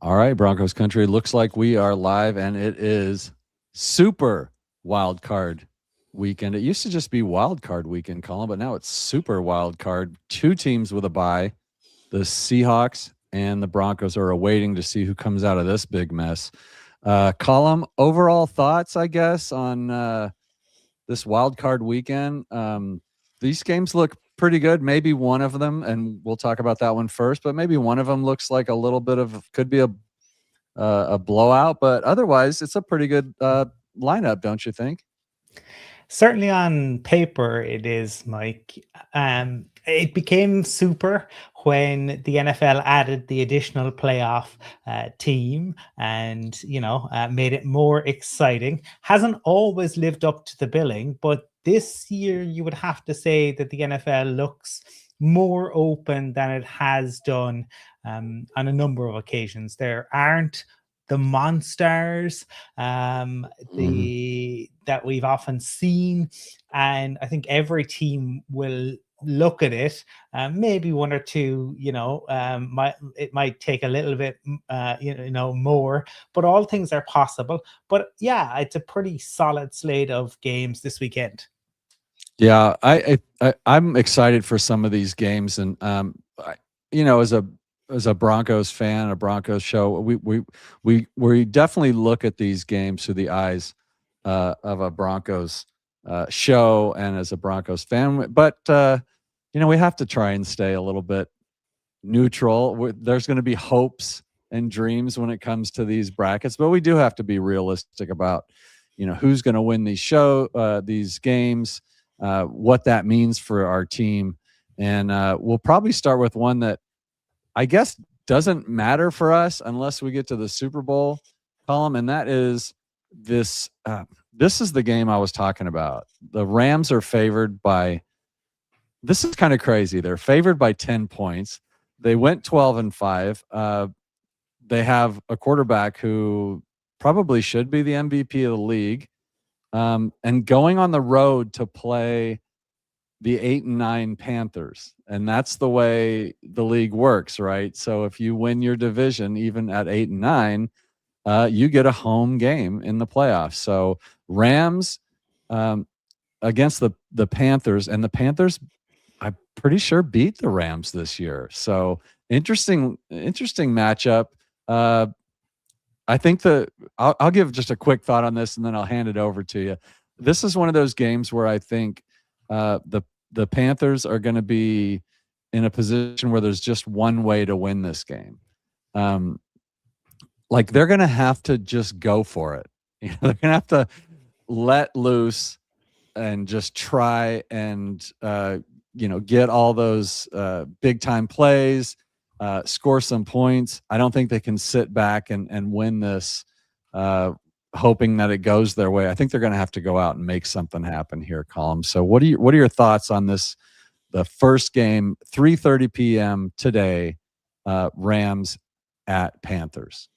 All right, Broncos country. Looks like we are live, and it is super wild card weekend. It used to just be wild card weekend, Colin, but now it's super wild card. Two teams with a bye. The Seahawks and the Broncos are awaiting to see who comes out of this big mess. Colum, overall thoughts, I guess, on this wild card weekend. These games look pretty good. Maybe one of them, and we'll talk about that one first, but maybe one of them looks like a little bit of could be a blowout, but otherwise it's a pretty good lineup, don't you think? Certainly on paper, it is, Mike. It became super when the NFL added the additional playoff team and, made it more exciting. Hasn't always lived up to the billing, but this year you would have to say that the NFL looks more open than it has done on a number of occasions. There aren't the monsters Mhm. the that we've often seen, and I think every team will look at it. Maybe one or two, might take a little bit, more, but all things are possible. But yeah, it's a pretty solid slate of games this weekend. Yeah, I'm excited for some of these games, and as a Broncos fan, a Broncos show, we definitely look at these games through the eyes of a Broncos show, and as a Broncos fan, but we have to try and stay a little bit neutral. There's going to be hopes and dreams when it comes to these brackets, but we do have to be realistic about, who's going to win these games, what that means for our team, and we'll probably start with one that I guess doesn't matter for us unless we get to the Super Bowl column, and that is this. This is the game I was talking about. The Rams are favored by. This is kind of crazy. They're favored by 10 points. They went 12-5. They have a quarterback who probably should be the MVP of the league, and going on the road to play the 8-9 Panthers. And that's the way the league works, right? So if you win your division, even at 8-9, you get a home game in the playoffs. So Rams against the Panthers, and the Panthers, I'm pretty sure, beat the Rams this year. So interesting matchup. Uh, I think I'll give just a quick thought on this, and then I'll hand it over to you. This is one of those games where I think the Panthers are going to be in a position where there's just one way to win this game. Like they're going to have to just go for it. They're going to have to let loose and just try and get all those big time plays, score some points. I don't think they can sit back and win this, hoping that it goes their way. I think they're going to have to go out and make something happen here, Colum. So what are your thoughts on this? The first game, 3:30 p.m. today, Rams at Panthers.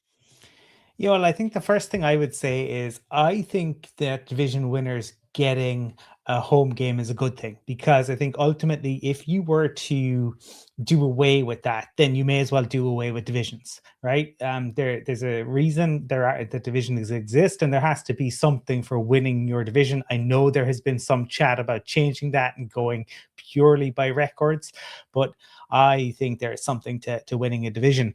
Yeah, well, I think the first thing I would say is I think that division winners getting a home game is a good thing, because I think ultimately, if you were to do away with that, then you may as well do away with divisions, right? There's a reason the divisions exist, and there has to be something for winning your division. I know there has been some chat about changing that and going purely by records, but I think there's something to winning a division.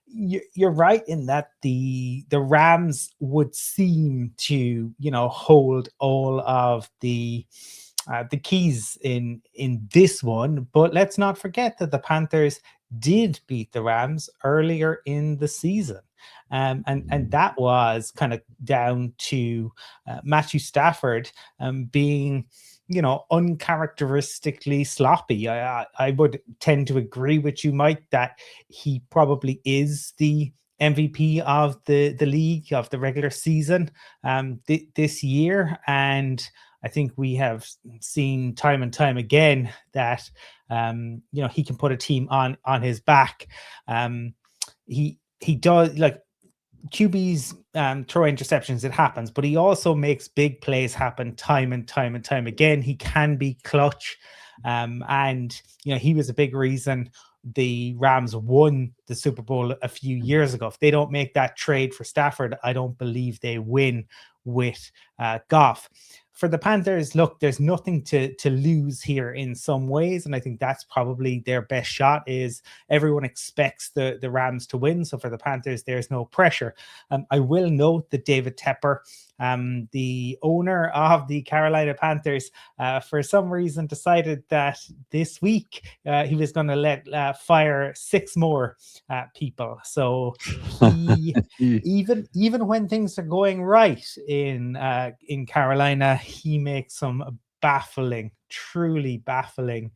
You're right in that the Rams would seem to hold all of the keys in this one, but let's not forget that the Panthers did beat the Rams earlier in the season. And that was kind of down to Matthew Stafford being uncharacteristically sloppy. I would tend to agree with you, Mike, that he probably is the MVP of the league, of the regular season this year. And I think we have seen time and time again that he can put a team on his back. He does, like, QBs throw interceptions, it happens, but he also makes big plays happen time and time and time again. He can be clutch. And he was a big reason the Rams won the Super Bowl a few years ago. If they don't make that trade for Stafford, I don't believe they win with Goff. For the Panthers, look, there's nothing to lose here in some ways, and I think that's probably their best shot. Is everyone expects the Rams to win, so for the Panthers, there's no pressure. I will note that David Tepper, the owner of the Carolina Panthers, for some reason decided that this week he was going to let fire 6 more people. So he even when things are going right in Carolina, he makes some truly baffling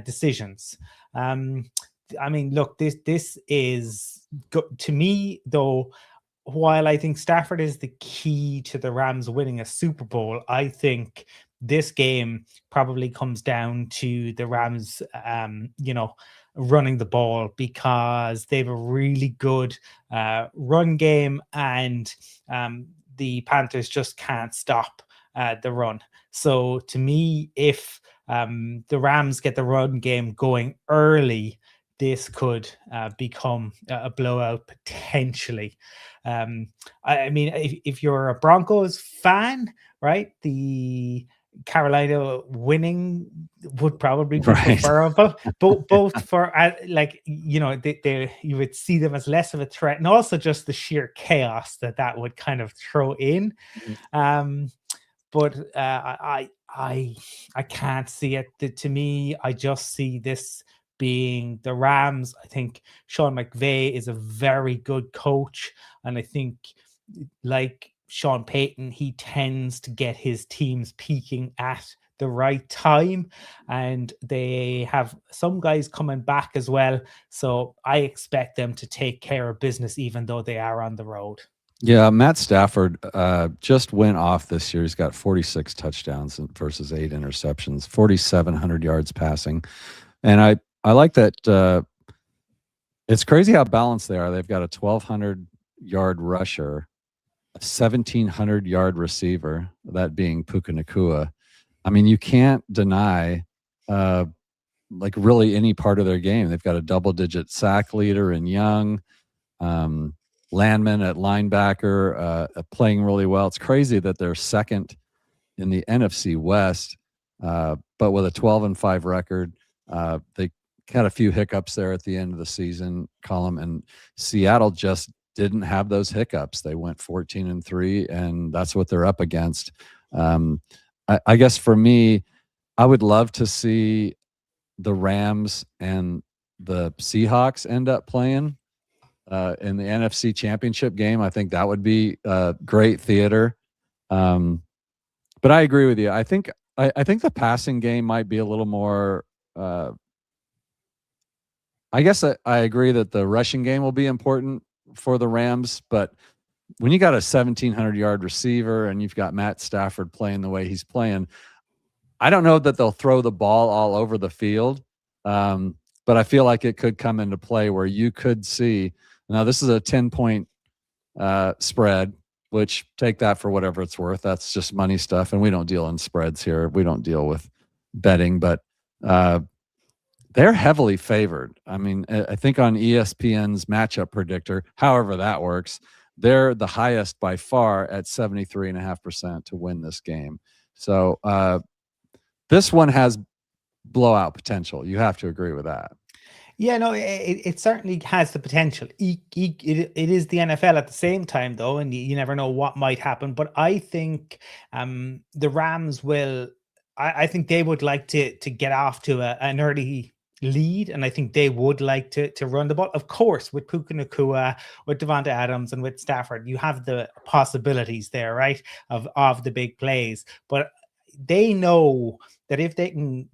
decisions. I mean, look, this is to me though. While I think Stafford is the key to the Rams winning a Super Bowl, I think this game probably comes down to the Rams, running the ball, because they have a really good run game, and the Panthers just can't stop the run. So to me, if the Rams get the run game going early, this could become a blowout potentially. I mean, if you're a Broncos fan, right, the Carolina winning would probably be preferable, both for you would see them as less of a threat, and also just the sheer chaos that would kind of throw in. But I can't see it. To me, I just see this being the Rams. I think Sean McVay is a very good coach, and I think, like Sean Payton, he tends to get his teams peaking at the right time, and they have some guys coming back as well. So I expect them to take care of business, even though they are on the road. Yeah, Matt Stafford just went off this year. He's got 46 touchdowns versus 8 interceptions, 4,700 yards passing. And I like that. It's crazy how balanced they are. They've got a 1,200-yard rusher, a 1,700-yard receiver, that being Puka Nacua. I mean, you can't deny like really any part of their game. They've got a double-digit sack leader in Young. Landman at linebacker, playing really well. It's crazy that they're second in the NFC West, but with a 12-5 record. They had a few hiccups there at the end of the season, Colum, and Seattle just didn't have those hiccups. They went 14-3, and that's what they're up against. I guess for me, I would love to see the Rams and the Seahawks end up playing in the NFC Championship game. I think that would be great theater. But I agree with you. I think the passing game might be a little more. I guess I agree that the rushing game will be important for the Rams, but when you got a 1,700-yard receiver and you've got Matt Stafford playing the way he's playing, I don't know that they'll throw the ball all over the field, but I feel like it could come into play where you could see. Now, this is a 10-point spread, which take that for whatever it's worth. That's just money stuff, and we don't deal in spreads here. We don't deal with betting, but they're heavily favored. I mean, I think on ESPN's matchup predictor, however that works, they're the highest by far at 73.5% to win this game. So this one has blowout potential. You have to agree with that. Yeah, no, it certainly has the potential. It is the NFL at the same time, though, and you never know what might happen. But I think the Rams will. I think they would like to get off to an early lead, and I think they would like to run the ball. Of course, with Puka Nacua, with Devonta Adams, and with Stafford, you have the possibilities there, right, of the big plays. But they know that if they can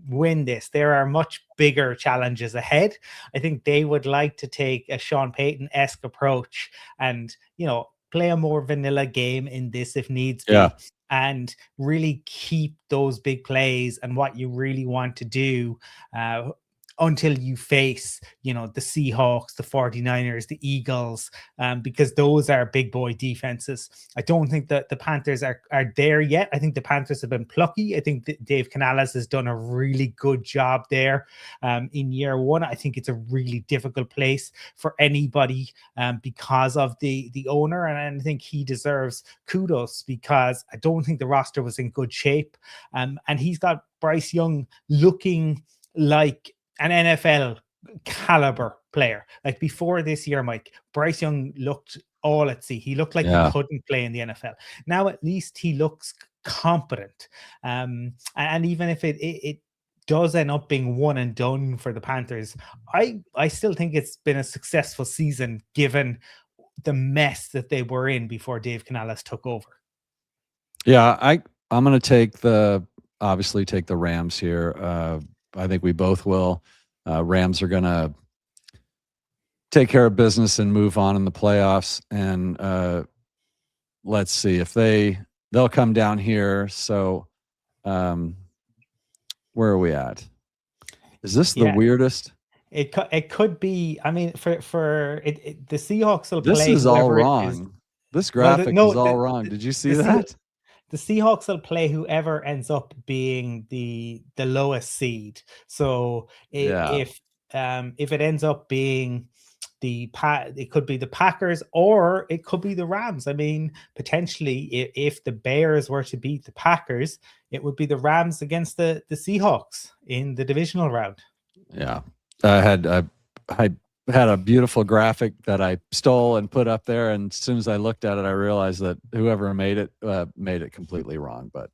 win this, there are much bigger challenges ahead. I think they would like to take a Sean Payton-esque approach and, play a more vanilla game in this if needs be, and really keep those big plays and what you really want to do until you face, the Seahawks, the 49ers, the Eagles, because those are big boy defenses. I don't think that the Panthers are there yet. I think the Panthers have been plucky. I think that Dave Canales has done a really good job there in year one. I think it's a really difficult place for anybody because of the owner, and I think he deserves kudos because I don't think the roster was in good shape. And he's got Bryce Young looking like an NFL caliber player. Like before this year, Mike, Bryce Young looked all at sea. He looked like he couldn't play in the NFL. Now at least he looks competent. And even if it does end up being one and done for the Panthers, I still think it's been a successful season given the mess that they were in before Dave Canales took over. Yeah, I'm going to obviously take the Rams here. I think we both will. Rams are going to take care of business and move on in the playoffs. And let's see if they'll come down here. So where are we at? Is this the weirdest? It could be. I mean, for it the Seahawks will play. This is all wrong. This graphic is all wrong. Did you see that? The Seahawks will play whoever ends up being the lowest seed. So if it ends up being it could be the Packers or it could be the Rams. I mean, potentially, if the Bears were to beat the Packers, it would be the Rams against the Seahawks in the divisional round. Yeah, I had a beautiful graphic that I stole and put up there, and as soon as I looked at it, I realized that whoever made it completely wrong. But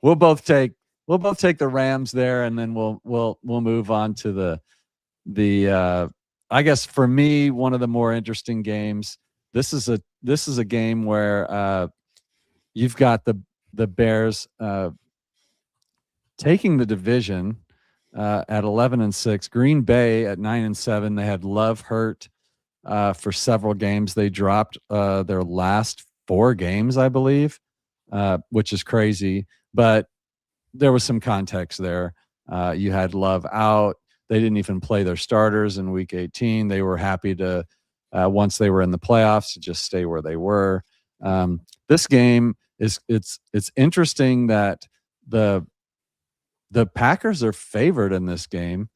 we'll both take the Rams there, and then we'll move on to the I guess for me, one of the more interesting games. This is a game where you've got the Bears taking the division at 11-6. Green Bay at 9-7. They had Love hurt for several games. They dropped their last 4 games, I believe, which is crazy. But there was some context there. You had Love out. They didn't even play their starters in Week 18. They were happy to, once they were in the playoffs, to just stay where they were. This game it's interesting that the Packers are favored in this game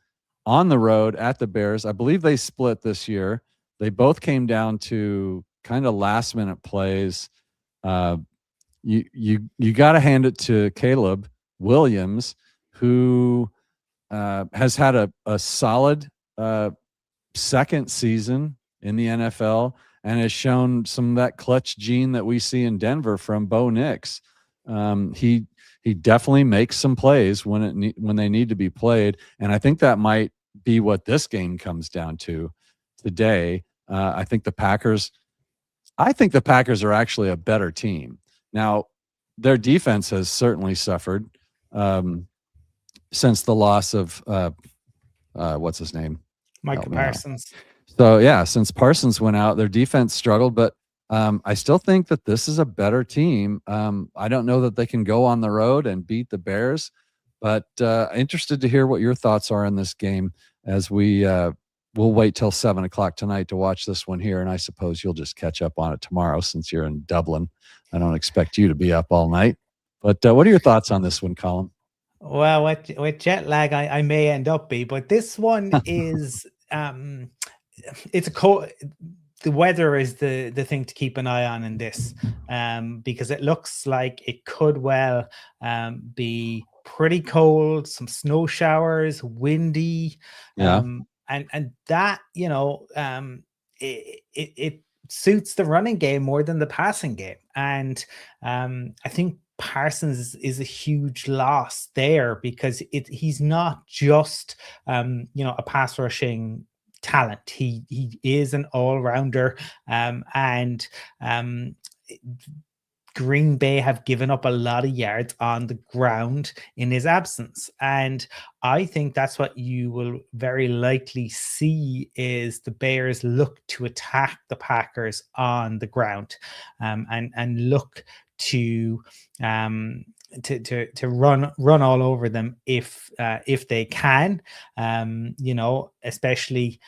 on the road at the Bears. I believe they split this year. They both came down to kind of last minute plays. You got to hand it to Caleb Williams, who has had a solid second season in the NFL and has shown some of that clutch gene that we see in Denver from Bo Nix. He definitely makes some plays when they need to be played, and I think that might be what this game comes down to today. I think the Packers are actually a better team. Now, their defense has certainly suffered since the loss of what's his name? Micah Parsons. So yeah, since Parsons went out, their defense struggled, but I still think that this is a better team. I don't know that they can go on the road and beat the Bears, but interested to hear what your thoughts are in this game as we'll wait till 7:00 tonight to watch this one here. And I suppose you'll just catch up on it tomorrow since you're in Dublin. I don't expect you to be up all night, but what are your thoughts on this one, Colum? Well, with jet lag, I may end up but this one is it's the weather is the thing to keep an eye on in this, because it looks like it could well be pretty cold, some snow showers, windy, and that it suits the running game more than the passing game, and I think Parsons is a huge loss there because he's not just a pass rushing talent. He is an all-rounder, and Green Bay have given up a lot of yards on the ground in his absence, and I think that's what you will very likely see is the Bears look to attack the Packers on the ground, and look to to run all over them if they can, especially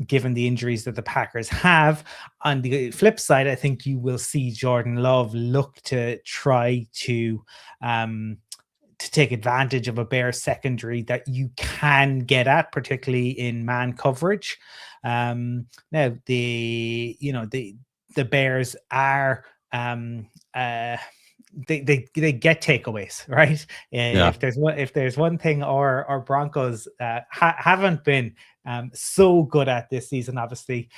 given the injuries that the Packers have. On the flip side, I think you will see Jordan Love look to try to take advantage of a Bears secondary that you can get at, particularly in man coverage. Now the Bears are they get takeaways, right? Yeah. If there's one thing our Broncos haven't been so good at this season, obviously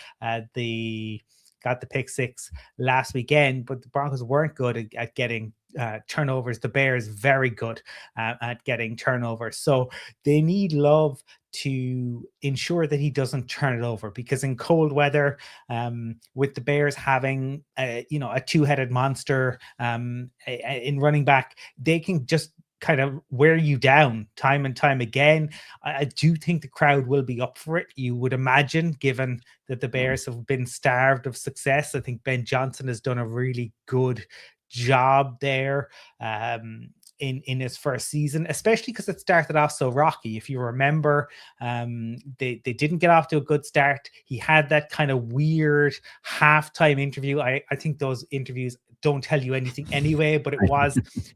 the got the pick six last weekend, but the Broncos weren't good at getting turnovers. The Bears very good at getting turnovers, so they need Love to ensure that he doesn't turn it over, because in cold weather, with the Bears having a two-headed monster in running back, they can just kind of wear you down time and time again. I do think the crowd will be up for it, you would imagine, given that the Bears have been starved of success. I think Ben Johnson has done a really good job there in his first season, especially because it started off so rocky. If you remember, they didn't get off to a good start. He had that kind of weird halftime interview. I think those interviews don't tell you anything anyway, but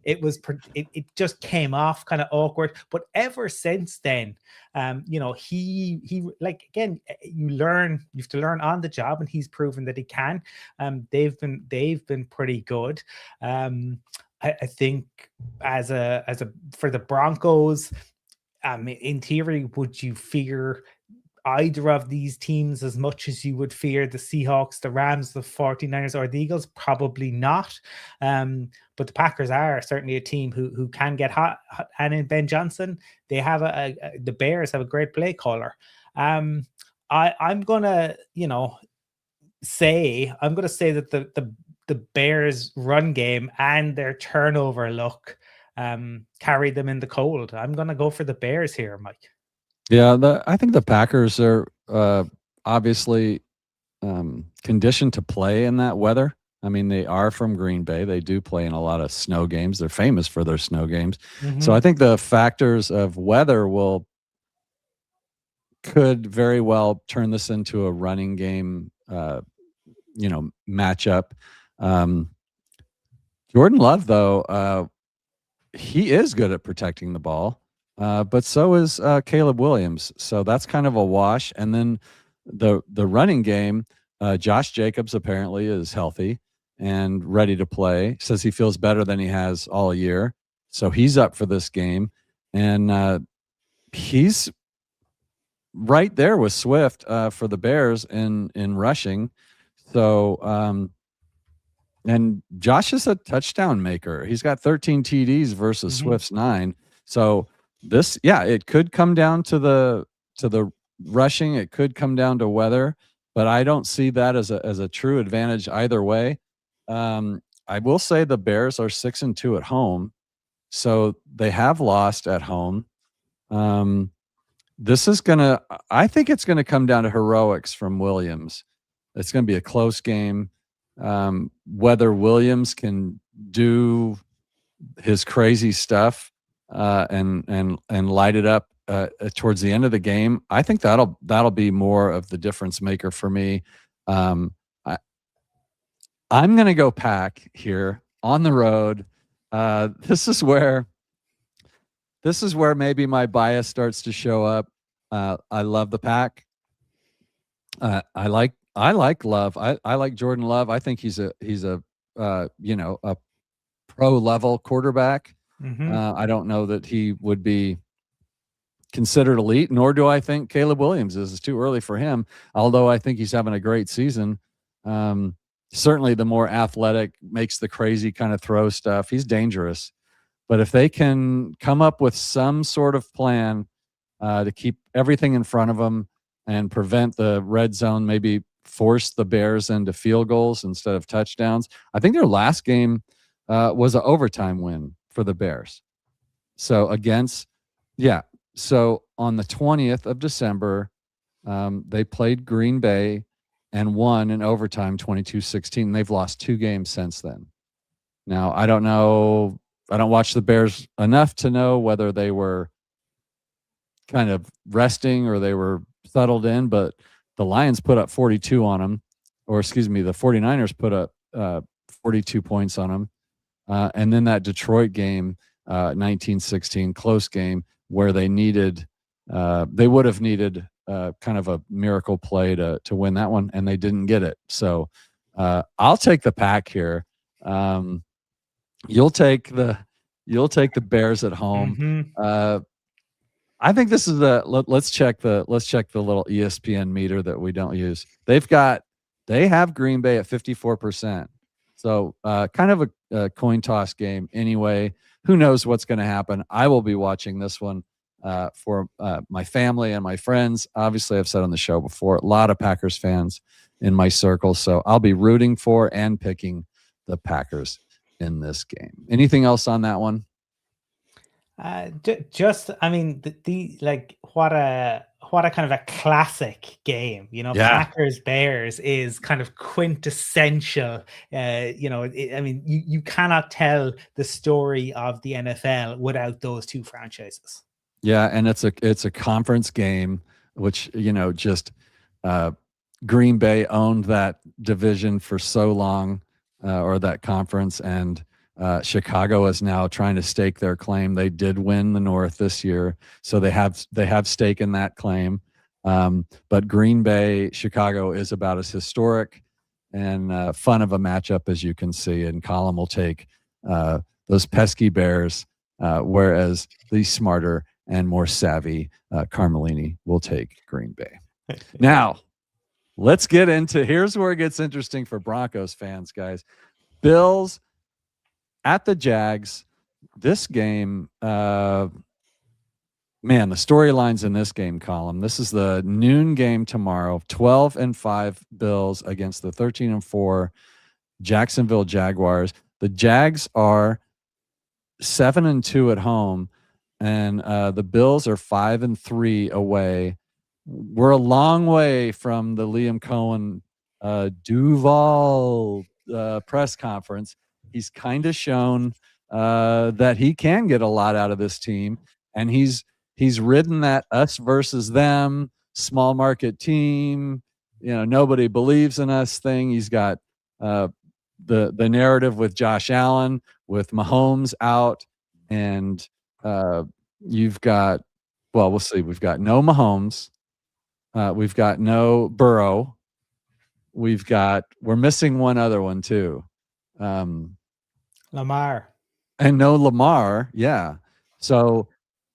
it just came off kind of awkward. But ever since then, he like, again, you have to learn on the job, and he's proven that he can. They've been pretty good. I think as a for the Broncos, in theory, would you fear either of these teams as much as you would fear the Seahawks, the Rams, the 49ers, or the Eagles? Probably not. But the Packers are certainly a team who can get hot. And in Ben Johnson, they have the Bears have a great play caller. I'm gonna say that the Bears run game and their turnover luck carried them in the cold. I'm gonna go for the Bears here, Mike. Yeah, I think the Packers are obviously conditioned to play in that weather. I mean, they are from Green Bay. They do play in a lot of snow games. They're famous for their snow games. So I think the factors of weather could very well turn this into a running game, matchup. Jordan Love, though, he is good at protecting the ball. But so is Caleb Williams. So that's kind of a wash. And then the running game, Josh Jacobs apparently is healthy and ready to play. Says he feels better than he has all year. So he's up for this game. And he's right there with Swift for the Bears in rushing. So and Josh is a touchdown maker. He's got 13 TDs versus Swift's 9. So it could come down to the rushing. It could come down to weather, but I don't see that as a true advantage either way. I will say the Bears are 6-2 at home, so they have lost at home. I think it's gonna come down to heroics from Williams. It's gonna be a close game. Whether Williams can do his crazy stuff and light it up towards the end of the game, I think that'll be more of the difference maker for me. I'm going to go Pack here on the road. This is where maybe my bias starts to show up. I love the Pack. I like Love. I like Jordan Love. I think he's a a pro level quarterback. I don't know that he would be considered elite, nor do I think Caleb Williams is. It's too early for him, although I think he's having a great season. Certainly the more athletic, makes the crazy kind of throw stuff. He's dangerous. But if they can come up with some sort of plan to keep everything in front of them and prevent the red zone, maybe force the Bears into field goals instead of touchdowns. I think their last game was an overtime win for the Bears. So so on the 20th of December, they played Green Bay and won in overtime 22-16. They've lost 2 games since then. Now, I don't know I don't watch the Bears enough to know whether they were kind of resting or they were settled in, but the Lions put up 42 on them, or excuse me, the 49ers put up 42 points on them. And then that Detroit game, 1916, close game where they would have needed kind of a miracle play to win that one, and they didn't get it. So I'll take the Pack here. You'll take the Bears at home. Mm-hmm. I think this is let's check the little ESPN meter that we don't use. They have Green Bay at 54%. So kind of a coin toss game anyway. Who knows what's going to happen? I will be watching this one for my family and my friends. Obviously, I've said on the show before, a lot of Packers fans in my circle. So I'll be rooting for and picking the Packers in this game. Anything else on that one? Just, I mean, what a kind of a classic game, Yeah. Packers Bears is kind of quintessential. I mean, you cannot tell the story of the NFL without those two franchises. Yeah, and it's a conference game, which just Green Bay owned that division for so long, or that conference, and Chicago is now trying to stake their claim. They did win the North this year, so they have stake in that claim. But Green Bay, Chicago is about as historic and fun of a matchup as you can see. And Colum will take those pesky Bears, whereas the smarter and more savvy Carmelini will take Green Bay. Now, let's get into here's where it gets interesting for Broncos fans, guys. Bills at the Jags. This game, man, the storylines in this game, Colum. This is the noon game tomorrow. 12-5 Bills against the 13-4 Jacksonville Jaguars. The Jags are 7-2 at home, and the Bills are 5-3 away. We're a long way from the Liam Cohen Duval press conference. He's kind of shown that he can get a lot out of this team, and he's ridden that us versus them small market team. Nobody believes in us thing. He's got the narrative with Josh Allen, with Mahomes out, and you've got, well, we'll see. We've got no Mahomes. We've got no Burrow. We're missing one other one too. Lamar. And no Lamar. Yeah. So,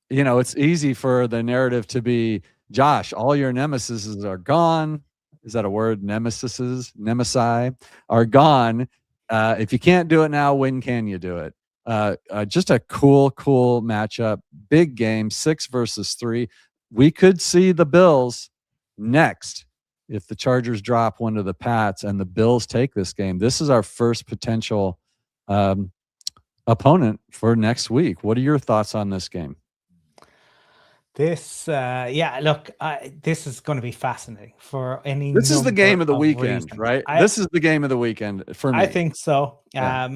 it's easy for the narrative to be, Josh, all your nemesises are gone. Is that a word? Nemesi are gone. If you can't do it now, when can you do it? Just a cool matchup. Big game, 6 versus 3. We could see the Bills next if the Chargers drop one to the Pats and the Bills take this game. This is our first potential opponent for next week. What are your thoughts on this game? This, look, this is going to be fascinating for any. This is the game of the weekend, reasons. right? This is the game of the weekend for me. I think so. Yeah.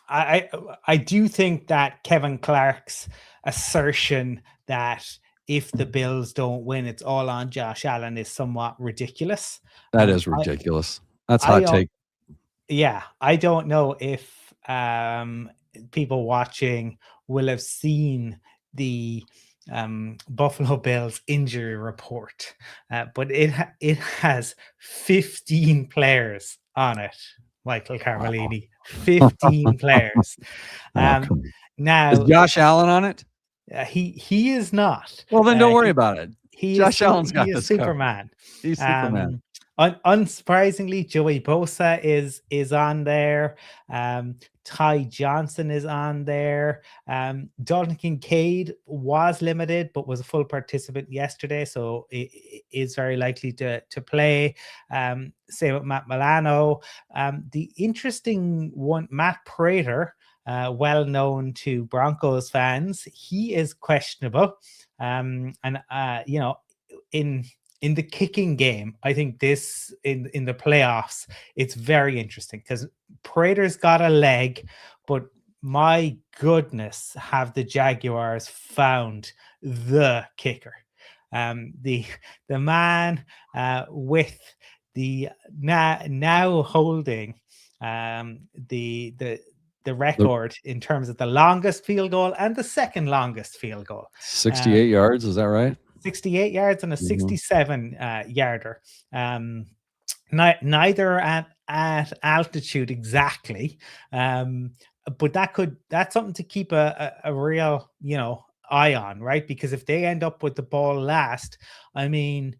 I do think that Kevin Clark's assertion that if the Bills don't win, it's all on Josh Allen is somewhat ridiculous. That is ridiculous. That's hot take. Yeah, I don't know if people watching will have seen the Buffalo Bills injury report, but it has 15 players on it. Michael Carmelini, 15 players. Now, is Josh Allen on it? He is not. Well, then don't worry about it. Josh Allen's got this Superman. He's Superman. Unsurprisingly, Joey Bosa is on there. Ty Johnson is on there. Dalton Kincaid was limited, but was a full participant yesterday, so it is very likely to play. Same with Matt Milano. The interesting one, Matt Prater, well known to Broncos fans, he is questionable. In the kicking game, I think this in the playoffs, it's very interesting because Prater's got a leg, but my goodness, have the Jaguars found the kicker. The man with the now holding the record in terms of the longest field goal and the second longest field goal. 68 yards, is that right? 68 yards and a Mhm. 67 yarder. Neither at altitude exactly, but that's something to keep a real eye on, right? Because if they end up with the ball last, I mean,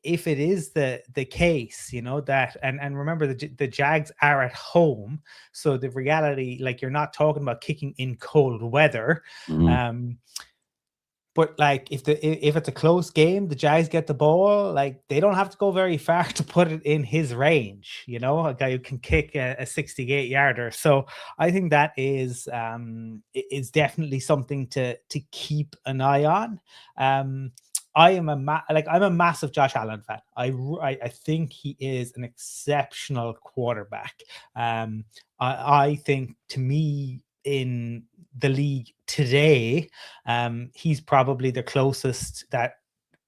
if it is the case, that and remember the Jags are at home, so the reality, like, you're not talking about kicking in cold weather. Mhm. But like if it's a close game, the Jags get the ball, like they don't have to go very far to put it in his range, a guy who can kick a 68 yarder. So I think that is definitely something to keep an eye on. I'm a massive Josh Allen fan. I think he is an exceptional quarterback. I think, to me, in the league today, he's probably the closest that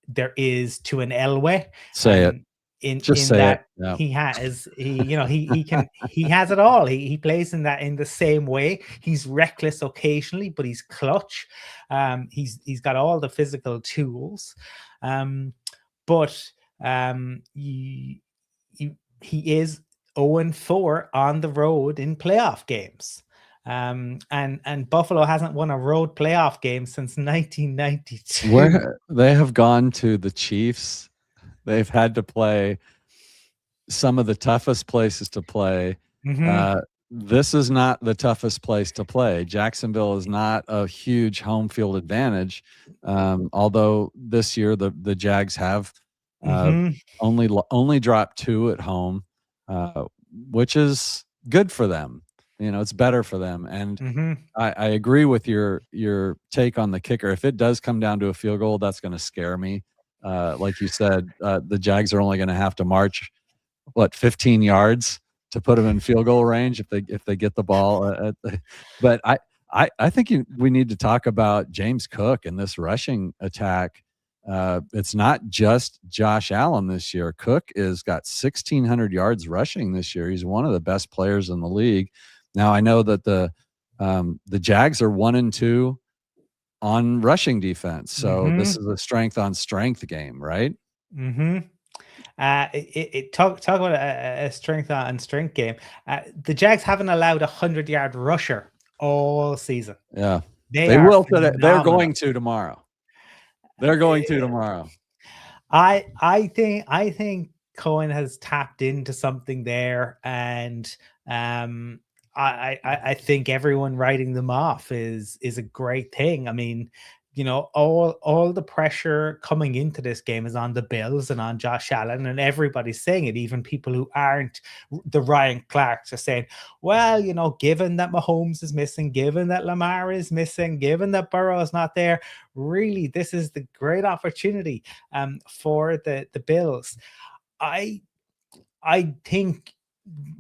there is to an Elway. Say it. Just In say it. that Yeah. he has it all. He plays in the same way. He's reckless occasionally, but he's clutch. He's got all the physical tools. But he is 0-4 on the road in playoff games. And Buffalo hasn't won a road playoff game since 1992. Where they have gone to the Chiefs, they've had to play some of the toughest places to play. Mm-hmm. This is not the toughest place to play. Jacksonville is not a huge home field advantage, although this year the Jags have only dropped 2 at home, which is good for them. It's better for them. And I agree with your take on the kicker. If it does come down to a field goal, that's going to scare me. Like you said, the Jags are only going to have to march 15 yards to put them in field goal range if they get the ball. But I think we need to talk about James Cook and this rushing attack. It's not just Josh Allen this year. Cook is got 1,600 yards rushing this year. He's one of the best players in the league. Now I know that the Jags are 1-2 on rushing defense, so this is a strength on strength game, right? Talk about a strength on strength game. The Jags haven't allowed 100-yard rusher all season. Yeah, they will today. They're going to tomorrow. They're going to tomorrow. I think Cohen has tapped into something there, and I think everyone writing them off is a great thing. I mean, all the pressure coming into this game is on the Bills and on Josh Allen, and everybody's saying it. Even people who aren't the Ryan Clarks are saying, well, given that Mahomes is missing, given that Lamar is missing, given that Burrow is not there, really, this is the great opportunity for the Bills. I think,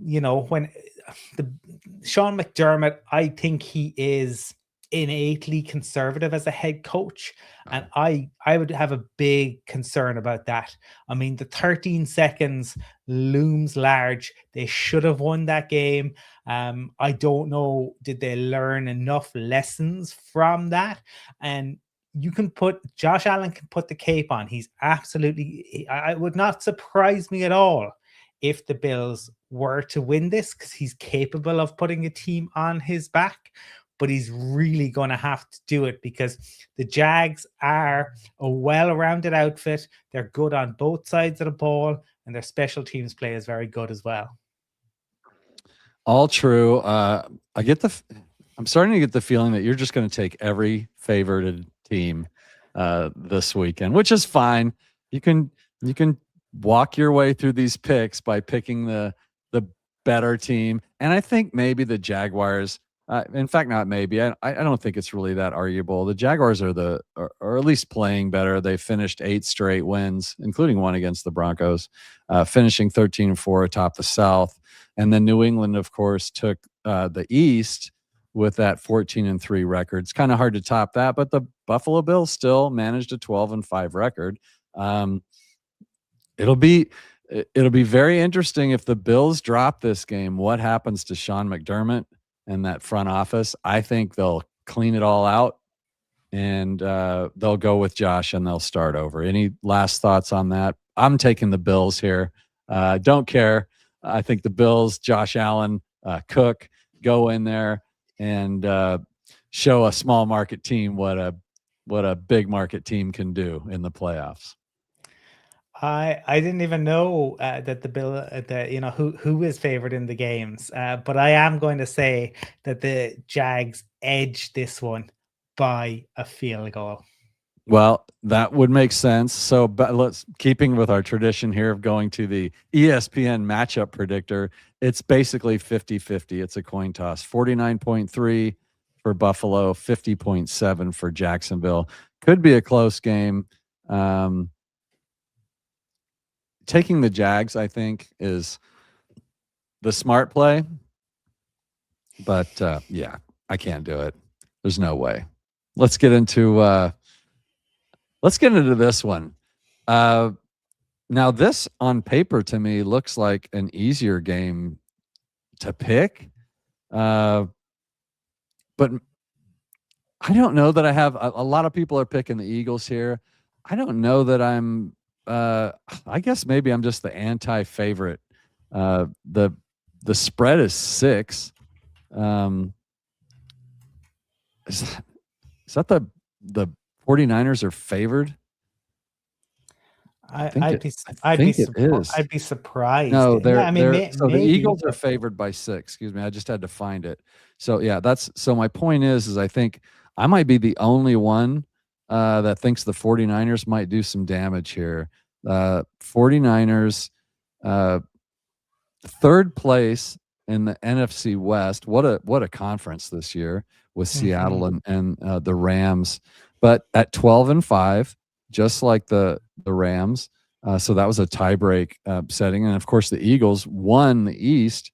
when Sean McDermott, I think he is innately conservative as a head coach, and I would have a big concern about that. I mean, the 13 seconds looms large. They should have won that game. I don't know, did they learn enough lessons from that? And Josh Allen can put the cape on. He's absolutely, I would not surprise me at all if the Bills were to win this, because he's capable of putting a team on his back. But he's really going to have to do it, because the Jags are a well-rounded outfit. They're good on both sides of the ball, and their special teams play is very good as well. All true. I'm starting to get the feeling that you're just going to take every favored team this weekend, which is fine. You can walk your way through these picks by picking the better team, and I think maybe the Jaguars. In fact, not maybe. I don't think it's really that arguable. The Jaguars are at least playing better. They finished 8 straight wins, including one against the Broncos, finishing 13-4 atop the South. And then New England, of course, took the East with that 14-3 record. It's kind of hard to top that, but the Buffalo Bills still managed a 12-5 record. It'll be very interesting if the Bills drop this game. What happens to Sean McDermott and that front office? I think they'll clean it all out, and they'll go with Josh and they'll start over. Any last thoughts on that? I'm taking the Bills here. Don't care. I think the Bills, Josh Allen, Cook, go in there and show a small market team what a big market team can do in the playoffs. I didn't even know that the Bill that who is favored in the games, but I am going to say that the Jags edge this one by a field goal. Well, that would make sense. So, but let's keeping with our tradition here of going to the ESPN matchup predictor. It's basically 50-50. It's a coin toss. 49.3 for Buffalo, 50.7 for Jacksonville. Could be a close game. Taking the Jags, I think, is the smart play. But yeah, I can't do it. There's no way. Let's get into this one. Now, this on paper to me looks like an easier game to pick. But I don't know that I have a lot of people are picking the Eagles here. I don't know that I'm I guess maybe I'm just the anti-favorite. The spread is 6. Is that the 49ers are favored? I'd be surprised. No, maybe the Eagles are favored by 6. Excuse me, I just had to find it. So yeah, so my point is I think I might be the only one that thinks the 49ers might do some damage here. 49ers, third place in the NFC West. What a conference this year with Seattle and the Rams, but at 12-5, just like the Rams. So that was a tiebreak setting, and of course the Eagles won the East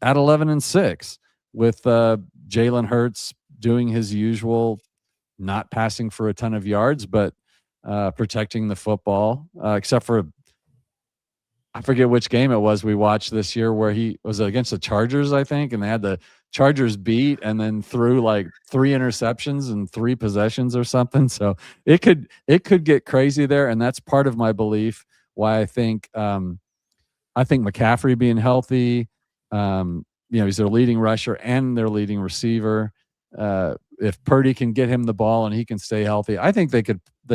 at 11-6 with Jalen Hurts doing his usual, not passing for a ton of yards, but protecting the football, except for I forget which game it was we watched this year where he was against the Chargers, I think, and they had the Chargers beat and then threw like 3 interceptions and 3 possessions or something. So it could get crazy there, and that's part of my belief why I think McCaffrey being healthy, he's their leading rusher and their leading receiver. If Purdy can get him the ball and he can stay healthy, I think they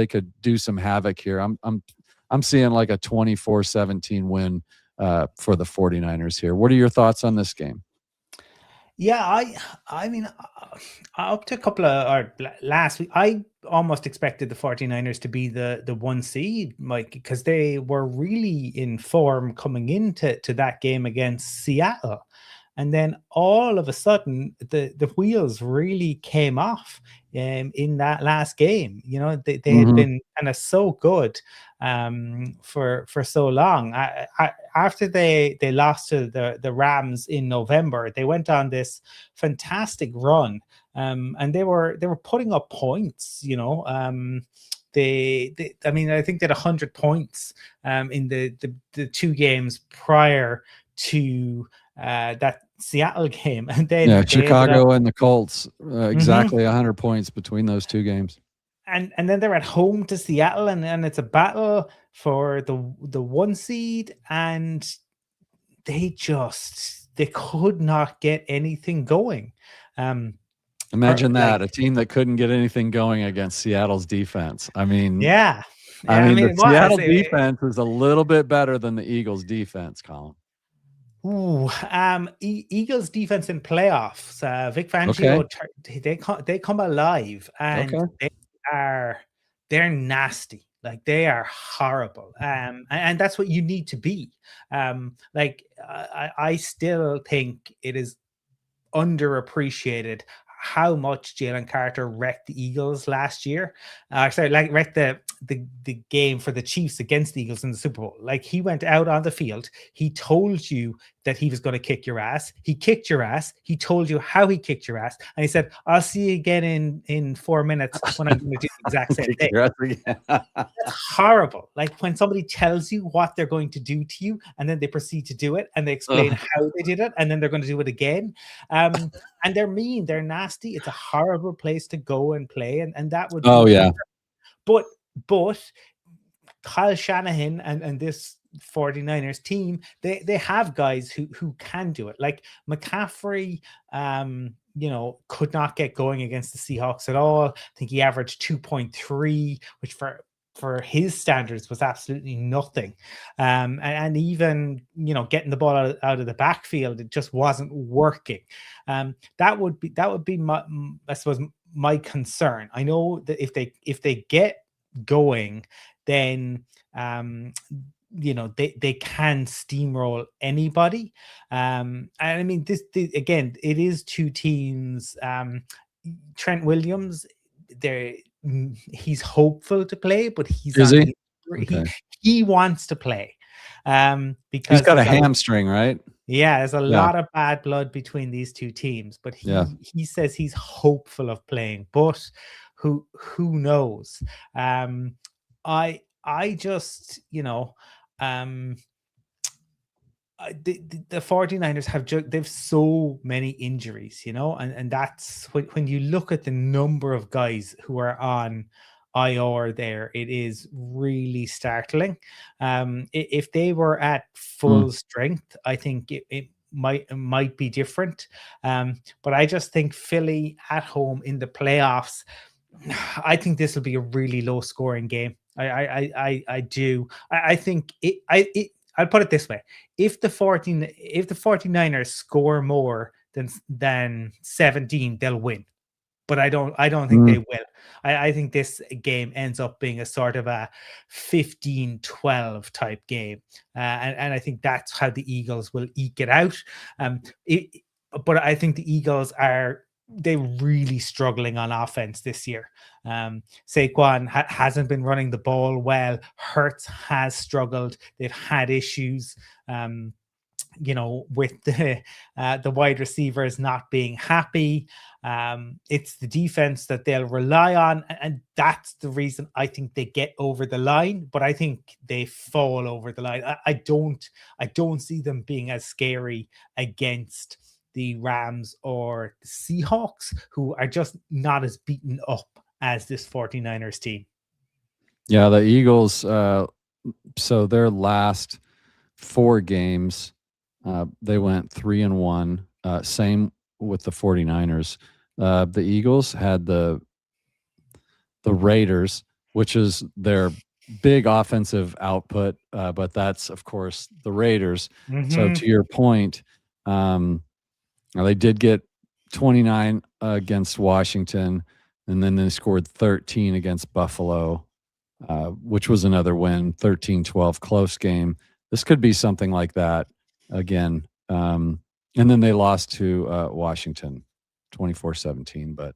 could do some havoc here. I'm seeing like a 24-17 win for the 49ers here. What are your thoughts on this game? Yeah, I mean, up to a couple of last week, I almost expected the 49ers to be the 1 seed, Mike, because they were really in form coming into that game against Seattle. And then all of a sudden, the wheels really came off in that last game. They had been kind of so good for so long. After they lost to the Rams in November, they went on this fantastic run, and they were putting up points. I think they had 100 points in the 2 games prior to that Seattle game, and then Chicago and the Colts, exactly 100 points between those 2 games. And then they're at home to Seattle, and it's a battle for the 1 seed, and they could not get anything going. Imagine that, a team that couldn't get anything going against Seattle's defense. I mean, the Seattle defense is a little bit better than the Eagles defense, Colum. Ooh, Eagles defense in playoffs. Vic Fangio, they come alive, and they're nasty. Like, they are horrible. And that's what you need to be. I still think it is underappreciated how much Jalen Carter wrecked the Eagles last year. Wrecked the game for the Chiefs against the Eagles in the Super Bowl. Like, he went out on the field, he told you that he was going to kick your ass. He kicked your ass. He told you how he kicked your ass, and he said, "I'll see you again in 4 minutes when I'm going to do the exact same thing." That's horrible. Like, when somebody tells you what they're going to do to you, and then they proceed to do it, and they explain how they did it, and then they're going to do it again. And they're mean, they're nasty. It's a horrible place to go and play, and that would. Oh yeah. But Kyle Shanahan and this 49ers team, they have guys who can do it. Like McCaffrey, could not get going against the Seahawks at all. I think he averaged 2.3, which for his standards was absolutely nothing. And even, getting the ball out of the backfield, it just wasn't working. That would be my, I suppose, my concern. I know that if they get going, then they can steamroll anybody. And I mean, again, it is two teams. Trent Williams, he's hopeful to play, but he wants to play, because he's got a hamstring, right? Yeah, there's a lot of bad blood between these two teams, but he says he's hopeful of playing, but who knows? I just, the 49ers they've so many injuries, and that's when you look at the number of guys who are on IR there, it is really startling. If they were at full strength, I think it might be different. But I just think Philly at home in the playoffs, I think this will be a really low scoring game. I do. I think I'll put it this way: if the 49ers score more than 17, they'll win. But I don't think they will. I think this game ends up being a sort of a 15-12 type game, and I think that's how the Eagles will eke it out. But I think the Eagles they're really struggling on offense this year. Saquon hasn't been running the ball well. Hurts has struggled. They've had issues, with the wide receivers not being happy. It's the defense that they'll rely on, and that's the reason I think they get over the line. But I think they fall over the line. I don't see them being as scary against the Rams or the Seahawks, who are just not as beaten up as this 49ers team. Yeah, the Eagles, so their last 4 games, they went 3-1. Same with the 49ers. The Eagles had the Raiders, which is their big offensive output, but that's, of course, the Raiders. So to your point, they did get 29 against Washington, and then they scored 13 against Buffalo, which was another win, 13-12, close game. This could be something like that again. And then they lost to Washington, 24-17, but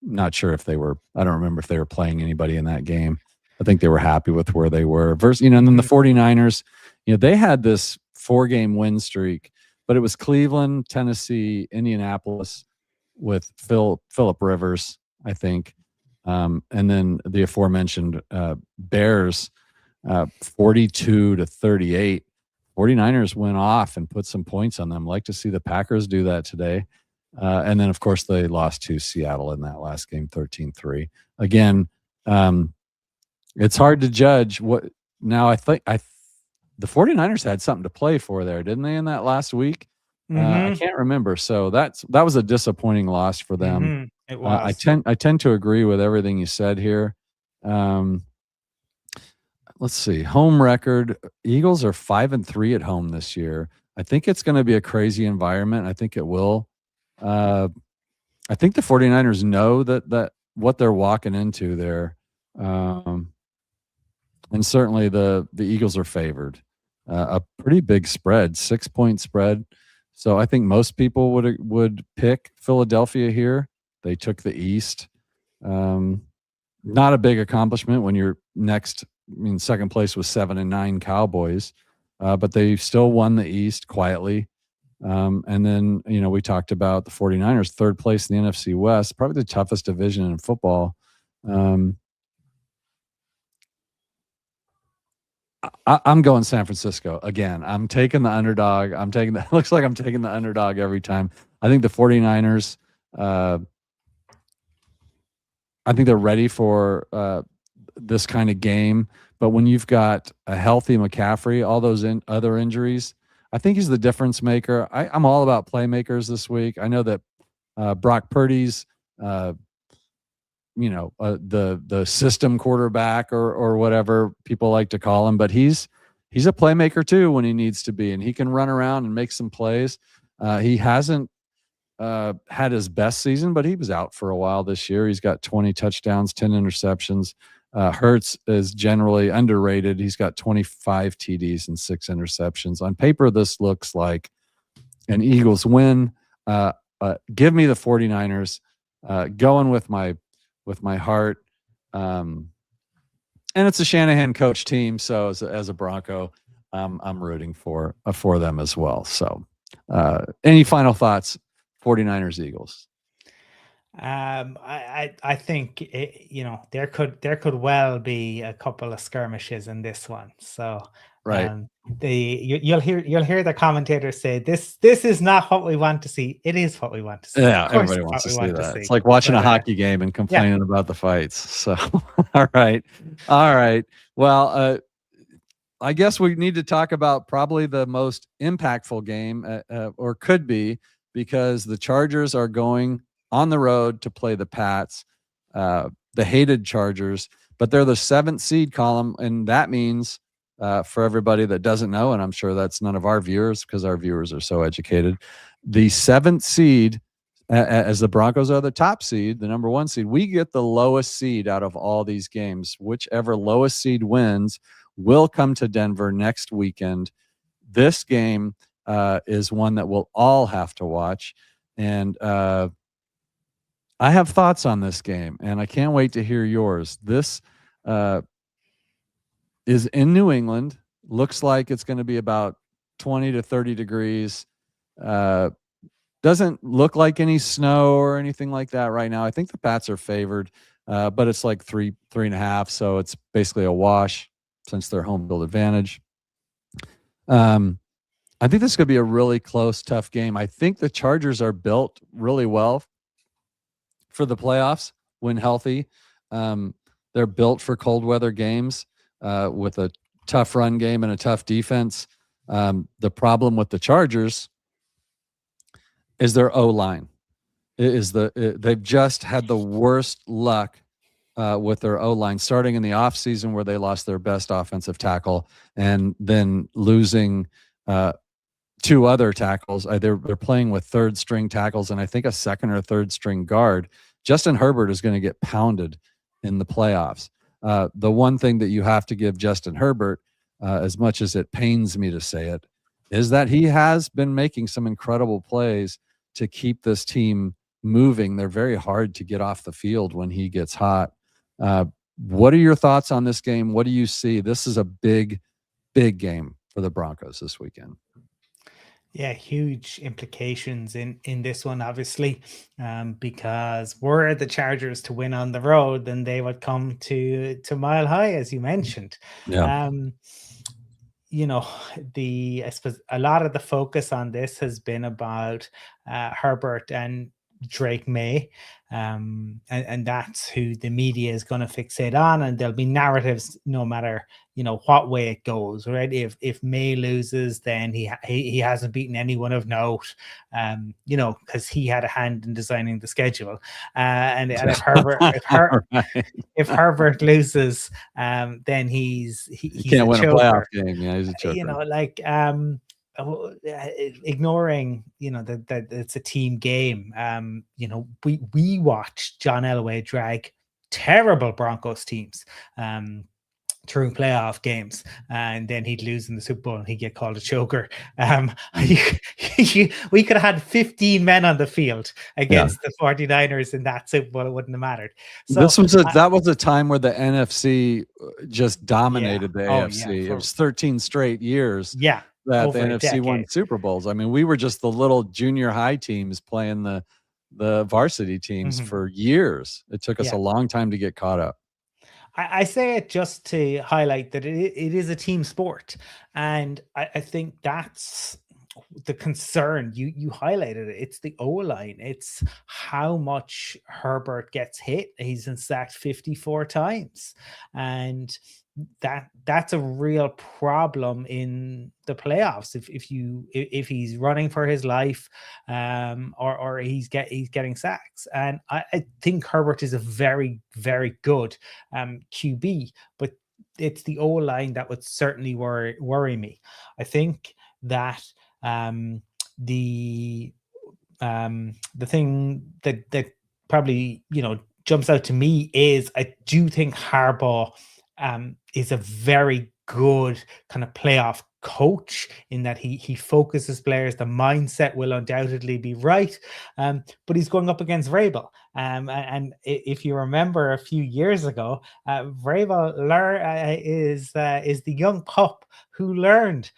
not sure if I don't remember if they were playing anybody in that game. I think they were happy with where they were. And then the 49ers, they had this 4-game win streak, but it was Cleveland, Tennessee, Indianapolis with Phillip Rivers, I think. And then the aforementioned Bears, 42-38. 49ers went off and put some points on them. Like to see the Packers do that today. And then, of course, they lost to Seattle in that last game, 13-3. Again, it's hard to judge what. Now, I think the 49ers had something to play for there, didn't they, in that last week? I can't remember. So that was a disappointing loss for them. It was. I tend to agree with everything you said here. Let's see. Home record. Eagles are 5-3 at home this year. I think it's going to be a crazy environment. I think it will. I think the 49ers know that what they're walking into there. And certainly the Eagles are favored. A pretty big spread, 6-point spread. So I think most people would pick Philadelphia here. They took the East. Not a big accomplishment when you're next. I mean, second place was 7-9 Cowboys, but they still won the East quietly. And then, we talked about the 49ers, third place in the NFC West, probably the toughest division in football. I'm going San Francisco again. I'm taking the underdog. Looks like I'm taking the underdog every time. I think the 49ers, I think they're ready for this kind of game. But when you've got a healthy McCaffrey, all those other injuries, I think he's the difference maker. I'm all about playmakers this week. I know that Brock Purdy's, the system quarterback or whatever people like to call him, but he's a playmaker too when he needs to be, and he can run around and make some plays. He hasn't had his best season, but he was out for a while this year. He's got 20 touchdowns, 10 interceptions. Hurts is generally underrated. He's got 25 TDs and 6 interceptions. On paper, this looks like an Eagles win. Give me the 49ers. Going with my heart. And it's a Shanahan coach team, so as a Bronco, I'm rooting for them as well. So, any final thoughts? 49ers Eagles. I think there could well be a couple of skirmishes in this one. So right, you'll hear the commentators say this is not what we want to see. It is what we want to see. Yeah, everybody wants to see that. It's like watching a hockey game and complaining about the fights. So, all right. Well, I guess we need to talk about probably the most impactful game, or could be, because the Chargers are going on the road to play the Pats, the hated Chargers, but they're the 7th seed, Colum, and that means, for everybody that doesn't know, and I'm sure that's none of our viewers because our viewers are so educated, the 7th seed, as the Broncos are the top seed, the number 1 seed, we get the lowest seed out of all these games. Whichever lowest seed wins will come to Denver next weekend. This game is one that we'll all have to watch. And I have thoughts on this game, and I can't wait to hear yours. This is in New England. Looks like it's going to be about 20 to 30 degrees. Doesn't look like any snow or anything like that right now. I think the Pats are favored, but it's like 3.5, so it's basically a wash since their home field advantage. I think this could be a really close, tough game. I think the Chargers are built really well for the playoffs when healthy. They're built for cold weather games with a tough run game and a tough defense. The problem with the Chargers is their O-line. They've just had the worst luck with their O-line, starting in the offseason where they lost their best offensive tackle and then losing 2 other tackles. They're playing with 3rd string tackles and I think a 2nd or 3rd string guard. Justin Herbert is going to get pounded in the playoffs. The one thing that you have to give Justin Herbert, as much as it pains me to say it, is that he has been making some incredible plays to keep this team moving. They're very hard to get off the field when he gets hot. What are your thoughts on this game? What do you see? This is a big, big game for the Broncos this weekend. Yeah, huge implications in this one, obviously, because were the Chargers to win on the road, then they would come to Mile High, as you mentioned. Yeah. I suppose a lot of the focus on this has been about Herbert and Drake May, and that's who the media is going to fixate on, and there'll be narratives no matter what way it goes, right? If May loses, then he hasn't beaten anyone of note, because he had a hand in designing the schedule, and if Herbert if Herbert loses, then he's can't win choker. a playoff game. Yeah, he's a choker. Ignoring that it's a team game. We watched John Elway drag terrible Broncos teams through playoff games, and then he'd lose in the Super Bowl and he'd get called a choker. We could have had 15 men on the field against the 49ers in that Super Bowl. It wouldn't have mattered. So that was a time where the NFC just dominated the AFC. It was 13 straight years that the NFC won Super Bowls. I mean, we were just the little junior high teams playing the varsity teams for years. It took us a long time to get caught up. I say it just to highlight that it is a team sport. And I think that's the concern. You highlighted it. It's the O-line. It's how much Herbert gets hit. He's been sacked 54 times. And that's a real problem in the playoffs. If he's running for his life, or he's getting sacks. And I think Herbert is a very, very good QB, but it's the O-line that would certainly worry me. I think that the thing that probably jumps out to me is I do think Harbaugh is a very good kind of playoff coach in that he focuses players. The mindset will undoubtedly be right, but he's going up against Vrabel. And if you remember a few years ago, Vrabel is the young pup who learned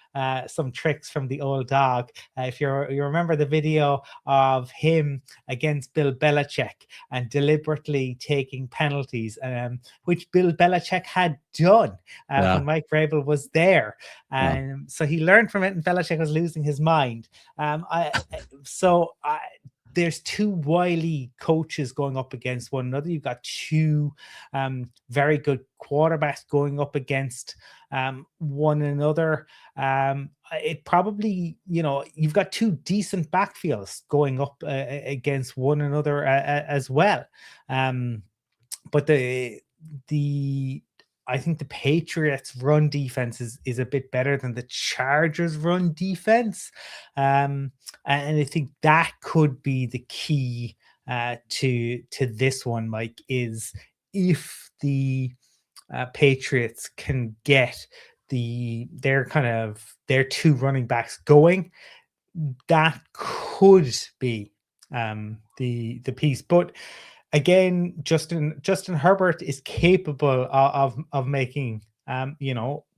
some tricks from the old dog. If you remember the video of him against Bill Belichick and deliberately taking penalties, which Bill Belichick had done when Mike Vrabel was there. So he learned from it, and Belichick was losing his mind. There's two wily coaches going up against one another. You've got two very good quarterbacks going up against one another. It probably, you've got two decent backfields going up against one another as well. But I think the Patriots' run defense is a bit better than the Chargers' run defense. And I think that could be the key to this one, Mike, is if the Patriots can get their two running backs going, that could be the piece. But again, Justin Herbert is capable of making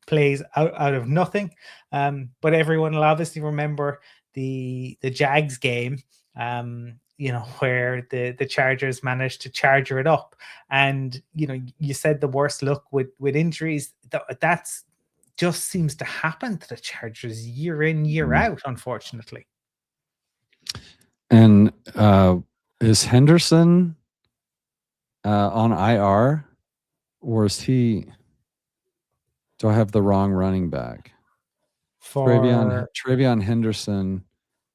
plays out of nothing. But everyone will obviously remember the Jags game, where the Chargers managed to charger it up. And you said the worst luck with injuries. That's just seems to happen to the Chargers year in, year out, unfortunately. And is Henderson on IR, or is he? Do I have the wrong running back? Travion Henderson,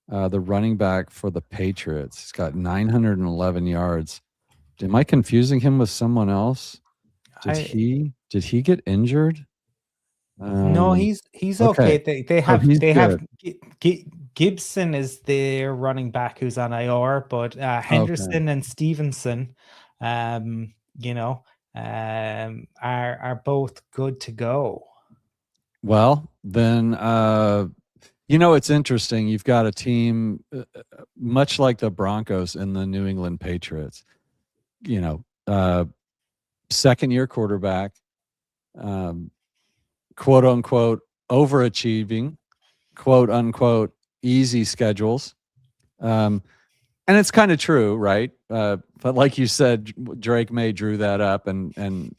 the running back for the Patriots. He's got 911 yards. Am I confusing him with someone else? Did he get injured? No, he's okay. They have Gibson is their running back who's on IR, but Henderson and Stevenson, are both good to go. Well, then, it's interesting. You've got a team much like the Broncos and the New England Patriots, second-year quarterback, quote unquote, overachieving, quote unquote, easy schedules. And it's kind of true, right? But like you said, Drake May drew that up and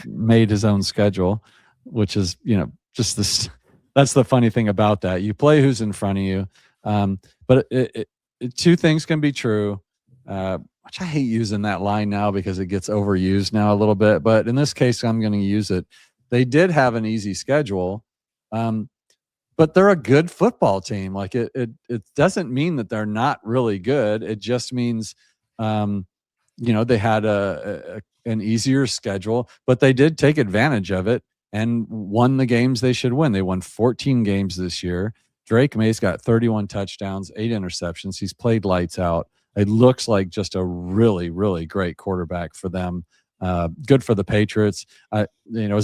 made his own schedule, which is, just this. That's the funny thing about that. You play who's in front of you. But two things can be true, which I hate using that line now because it gets overused now a little bit. But in this case, I'm going to use it. They did have an easy schedule, but they're a good football team. Like it doesn't mean that they're not really good. It just means, they had an easier schedule, but they did take advantage of it and won the games they should win. They won 14 games this year. Drake May's got 31 touchdowns, 8 interceptions. He's played lights out. It looks like just a really, really great quarterback for them. Good for the Patriots. As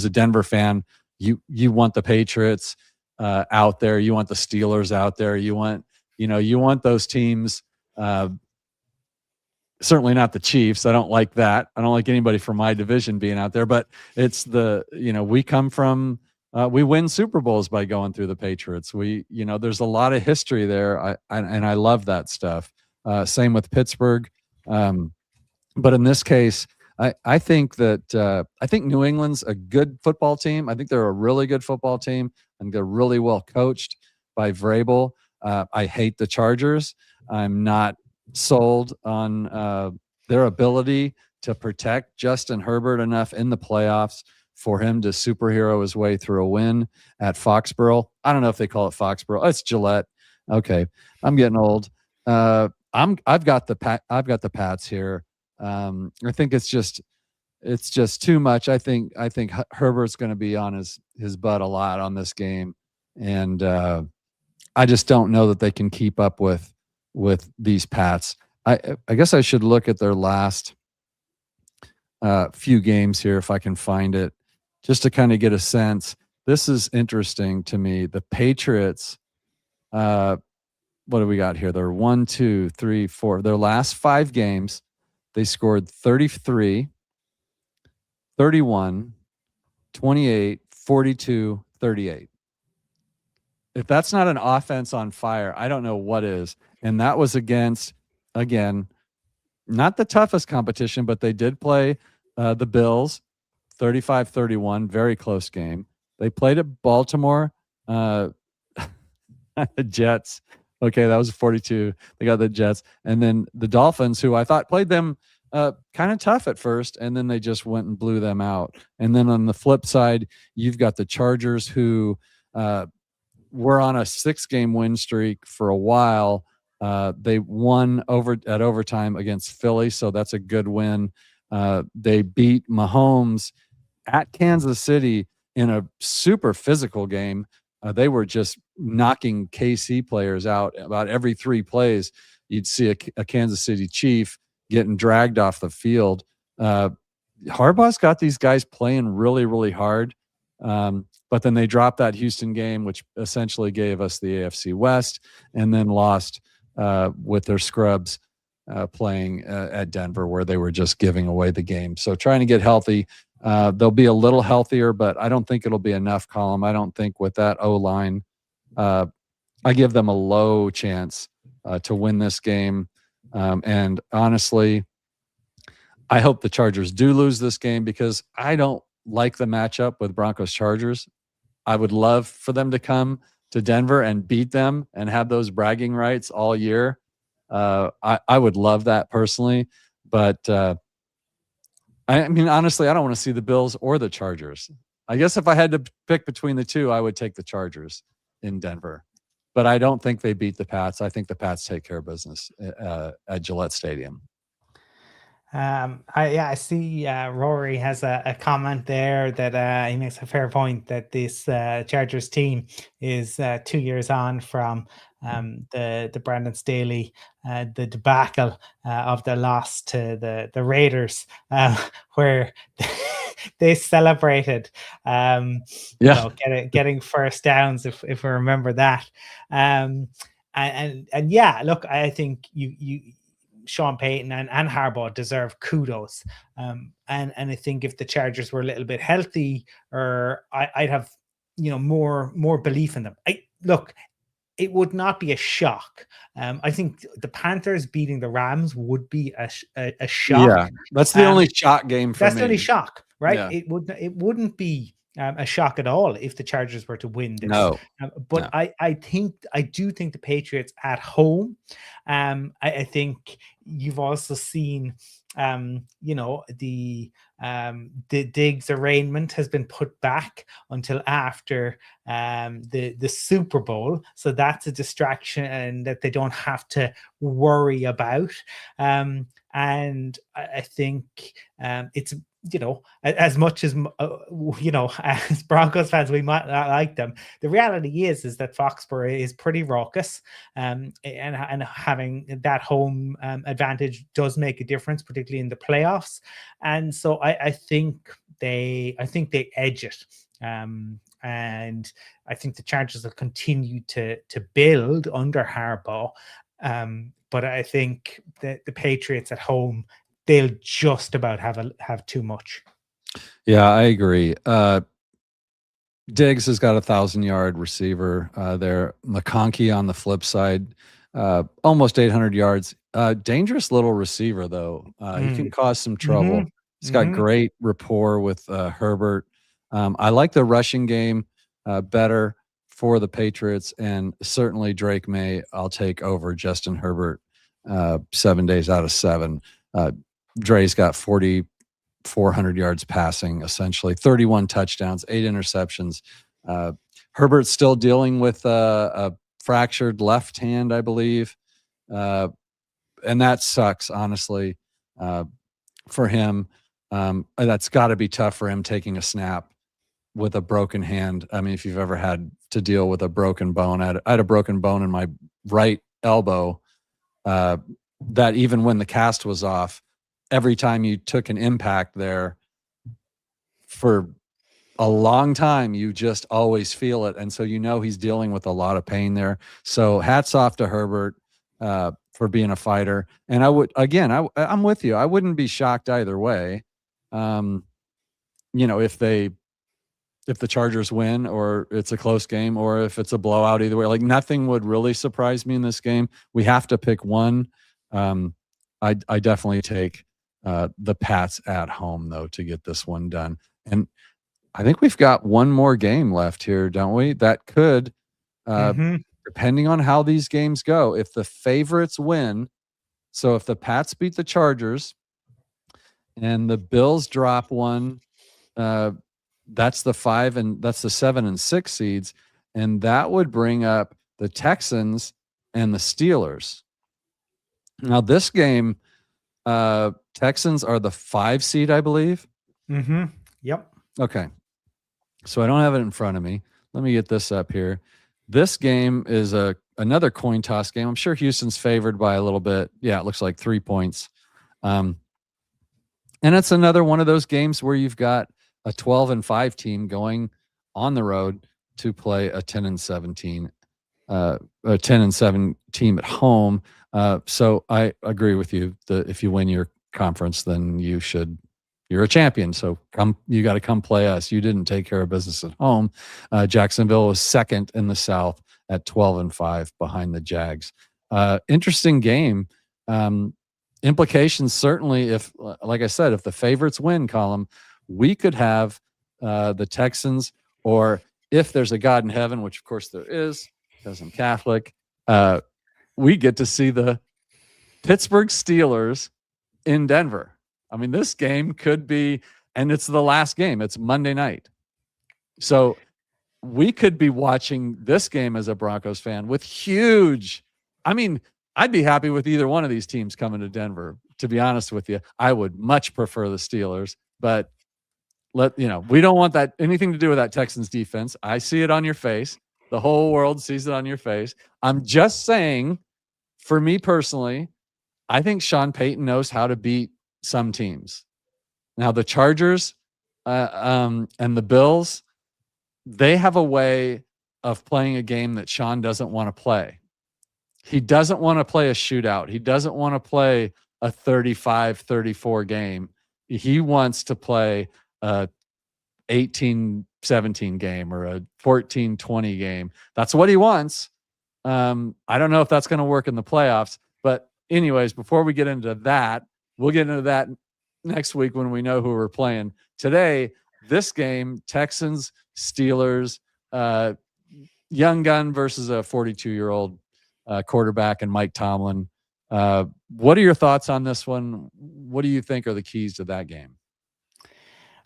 a Denver fan, you want the Patriots out there. You want the Steelers out there. You want those teams. Certainly not the Chiefs. I don't like that. I don't like anybody from my division being out there. But it's we come from. We win Super Bowls by going through the Patriots. There's a lot of history there. I love that stuff. Same with Pittsburgh. But in this case, I think New England's a good football team. I think they're a really good football team, and they're really well coached by Vrabel. I hate the Chargers. I'm not sold on their ability to protect Justin Herbert enough in the playoffs for him to superhero his way through a win at Foxborough. I don't know if they call it Foxborough. It's Gillette. Okay, I'm getting old. I've got the Pats here. I think it's just too much. I think Herbert's going to be on his butt a lot on this game, and I just don't know that they can keep up with these Pats. I guess I should look at their last few games here if I can find it, just to kind of get a sense. This is interesting to me. The Patriots. What do we got here? They're 1, 2, 3, 4. Their last 5 games, they scored 33, 31, 28, 42, 38. If that's not an offense on fire, I don't know what is. And that was against, again, not the toughest competition, but they did play the Bills, 35-31, very close game. They played at Baltimore, the Jets. Okay, that was 42. They got the Jets. And then the Dolphins, who I thought played them kind of tough at first, and then they just went and blew them out. And then on the flip side, you've got the Chargers, who were on a 6-game win streak for a while. They won at overtime against Philly, so that's a good win. They beat Mahomes at Kansas City in a super physical game. They were just knocking KC players out. About every 3 plays, you'd see a Kansas City Chief getting dragged off the field. Harbaugh's got these guys playing really, really hard. But then they dropped that Houston game, which essentially gave us the AFC West, and then lost with their scrubs playing at Denver, where they were just giving away the game. So trying to get healthy. They'll be a little healthier, but I don't think it'll be enough, Colum. I don't think with that O-line, I give them a low chance to win this game. And honestly, I hope the Chargers do lose this game, because I don't like the matchup with Broncos-Chargers. I would love for them to come to Denver and beat them and have those bragging rights all year. I would love that personally, but I mean, honestly, I don't want to see the Bills or the Chargers. I guess if I had to pick between the two, I would take the Chargers in Denver. But I don't think they beat the Pats. I think the Pats take care of business at Gillette Stadium. I see Rory has a comment there that he makes a fair point that this Chargers team is 2 years on from the Brandon Staley, the debacle of the loss to the Raiders, where they celebrated getting first downs, if we remember that. And yeah, look, I think you Sean Payton and Harbaugh deserve kudos. And I think if the Chargers were a little bit healthy, or I'd have, more belief in them. It would not be a shock. I think the Panthers beating the Rams would be a shock. Yeah, that's the only shock game for me. That's the only shock, right? Yeah. It wouldn't be a shock at all if the Chargers were to win this. No. But no. I do think the Patriots at home. I think you've also seen, the Diggs arraignment has been put back until after the Super Bowl, so that's a distraction that they don't have to worry about. And I think it's as much as as Broncos fans, we might not like them. The reality is that Foxborough is pretty raucous, and having that home advantage does make a difference, particularly in the playoffs. And so I think they edge it. And I think the Chargers will continue to build under Harbaugh. But I think that the Patriots at home, they'll just about have too much. Yeah, I agree. Diggs has got a 1,000-yard receiver there. McConkey on the flip side, almost 800 yards. Dangerous little receiver, though. He can cause some trouble. He's got great rapport with Herbert. I like the rushing game better for the Patriots, and certainly Drake May I'll take over Justin Herbert 7 days out of 7. Dre's got 4,400 yards passing, essentially 31 touchdowns, 8 interceptions. Herbert's still dealing with a fractured left hand, I believe, and that sucks, honestly, for him. That's got to be tough for him taking a snap with a broken hand. I mean, if you've ever had to deal with a broken bone, I had a broken bone in my right elbow that even when the cast was off, every time you took an impact there for a long time, you just always feel it. And so, he's dealing with a lot of pain there. So hats off to Herbert for being a fighter. And I'm with you. I wouldn't be shocked either way. If the Chargers win or it's a close game or if it's a blowout, either way, like nothing would really surprise me in this game. We have to pick one. I definitely take the Pats at home, though, to get this one done. And I think we've got one more game left here, don't we? That could, depending on how these games go, if the favorites win, so if the Pats beat the Chargers and the Bills drop one, that's the 5 and that's the 7 and 6 seeds, and that would bring up the Texans and the Steelers. Now, this game, Texans are the 5 seed, I believe. Yep. Okay. So I don't have it in front of me. Let me get this up here. This game is another coin toss game. I'm sure Houston's favored by a little bit. Yeah, it looks like 3 points. And it's another one of those games where you've got a 12-5 team going on the road to play a 10-7 team at home. So I agree with you that if you win your conference, then you're a champion. So you got to come play us. You didn't take care of business at home. Jacksonville was second in the South at 12-5 behind the Jags. Interesting game. Implications certainly if, like I said, if the favorites win, Colum, we could have the Texans, or if there's a God in heaven, which of course there is, because I'm Catholic, we get to see the Pittsburgh Steelers in Denver. I mean, this game could be, and it's the last game. It's Monday night. So we could be watching this game as a Broncos fan with I'd be happy with either one of these teams coming to Denver, to be honest with you. I would much prefer the Steelers, but we don't want that anything to do with that Texans defense. I see it on your face. The whole world sees it on your face. I'm just saying, for me personally, I think Sean Payton knows how to beat some teams. Now, the Chargers and the Bills, they have a way of playing a game that Sean doesn't want to play. He doesn't want to play a shootout. He doesn't want to play a 35-34 game. He wants to play a 18-17 game or a 14-20 game. That's what he wants. I don't know if that's going to work in the playoffs. But anyways, before we get into that, we'll get into that next week when we know who we're playing. Today, this game, Texans, Steelers, young gun versus a 42-year-old quarterback and Mike Tomlin. What are your thoughts on this one? What do you think are the keys to that game?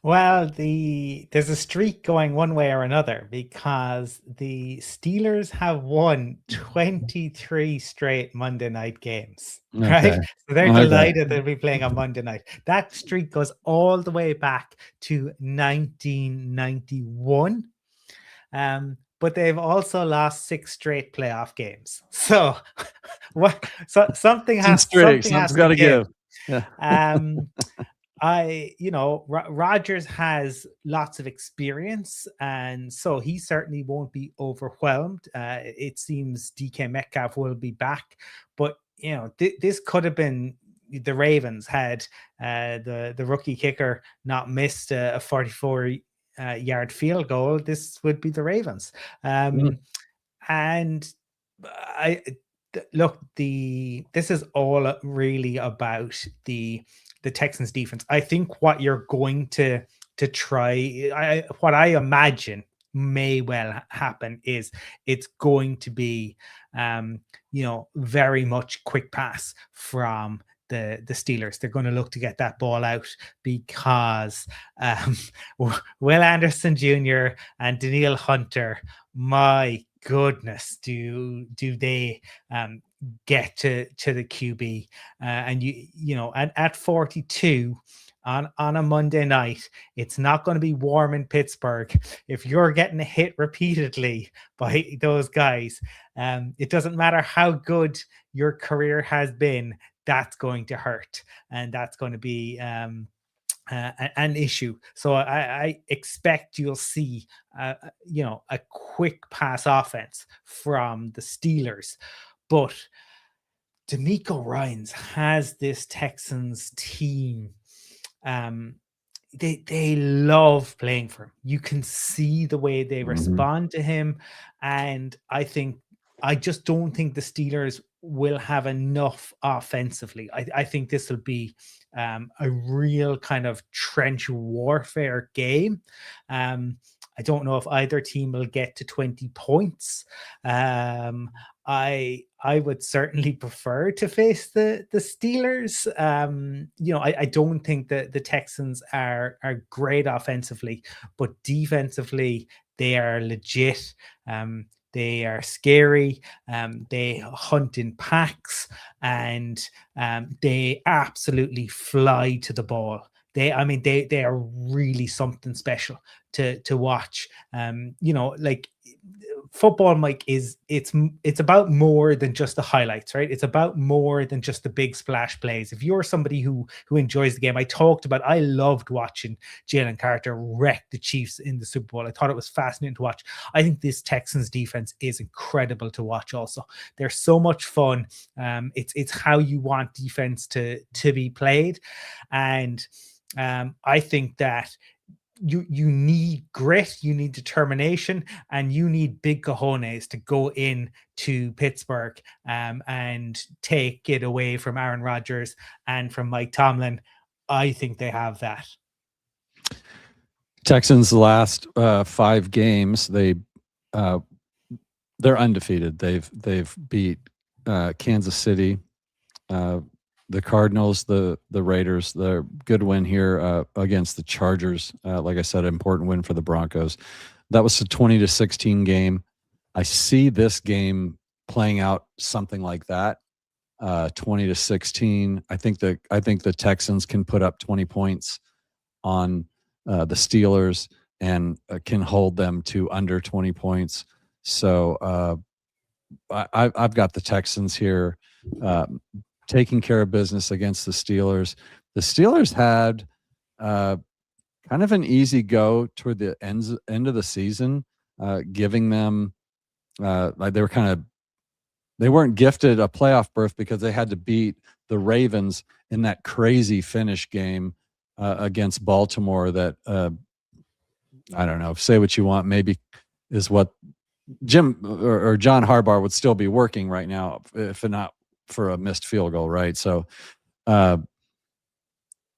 Well, there's a streak going one way or another because the Steelers have won 23 straight Monday night games, Okay. right? So they're Okay. delighted they'll be playing on Monday night. That streak goes all the way back to 1991. But they've also lost 6 straight playoff games. So what It's intriguing. something Something's has got to to give. give. Yeah. Um Rogers has lots of experience, and so he certainly won't be overwhelmed. It seems DK Metcalf will be back, but this could have been the Ravens had the rookie kicker not missed a 44 yard field goal. This would be the Ravens, Mm. and I look, this is all really about the Texans defense. I think what you're going to try, what I imagine may well happen is it's going to be very much quick pass from the Steelers. They're going to look to get that ball out because um, Will Anderson Jr. and Daniil Hunter, my goodness, do they get to the QB, and at 42 on a Monday night, it's not going to be warm in Pittsburgh. If you're getting hit repeatedly by those guys, it doesn't matter how good your career has been, that's going to hurt, and that's going to be an issue. So I expect you'll see, a quick pass offense from the Steelers, but D'Amico Ryans has this Texans team. Um, they love playing for him. You can see the way they Mhm. respond to him, and I just don't think the Steelers will have enough offensively. I think this will be a real kind of trench warfare game. I don't know if either team will get to 20 points. I would certainly prefer to face the Steelers. I don't think that the Texans are great offensively, but defensively they are legit. They are scary. They hunt in packs, and they absolutely fly to the ball. They are really something special to watch. Like football, Mike, it's about more than just the highlights, right? It's about more than just the big splash plays. If you're somebody who enjoys the game, I loved watching Jalen Carter wreck the Chiefs in the Super Bowl. I thought it was fascinating to watch. I think this Texans defense is incredible to watch. Also, they're so much fun. It's how you want defense to be played, and I think that you need grit, you need determination, and you need big cojones to go in to Pittsburgh and take it away from Aaron Rodgers and from Mike Tomlin. I think they have that. Texans' last 5 games, they're undefeated. They've beat Kansas City, the Cardinals, the Raiders. The good win here against the Chargers. Like I said, important win for the Broncos. That was a 20-16 game. I see this game playing out something like that, 20-16. I think the Texans can put up 20 points on the Steelers and can hold them to under 20 points. So I've got the Texans here taking care of business against the Steelers. The Steelers had kind of an easy go toward the end of the season, giving them like they weren't gifted a playoff berth because they had to beat the Ravens in that crazy finish game against Baltimore. That I don't know. Say what you want. Maybe is what Jim or John Harbaugh would still be working right now if not for a missed field goal, right? So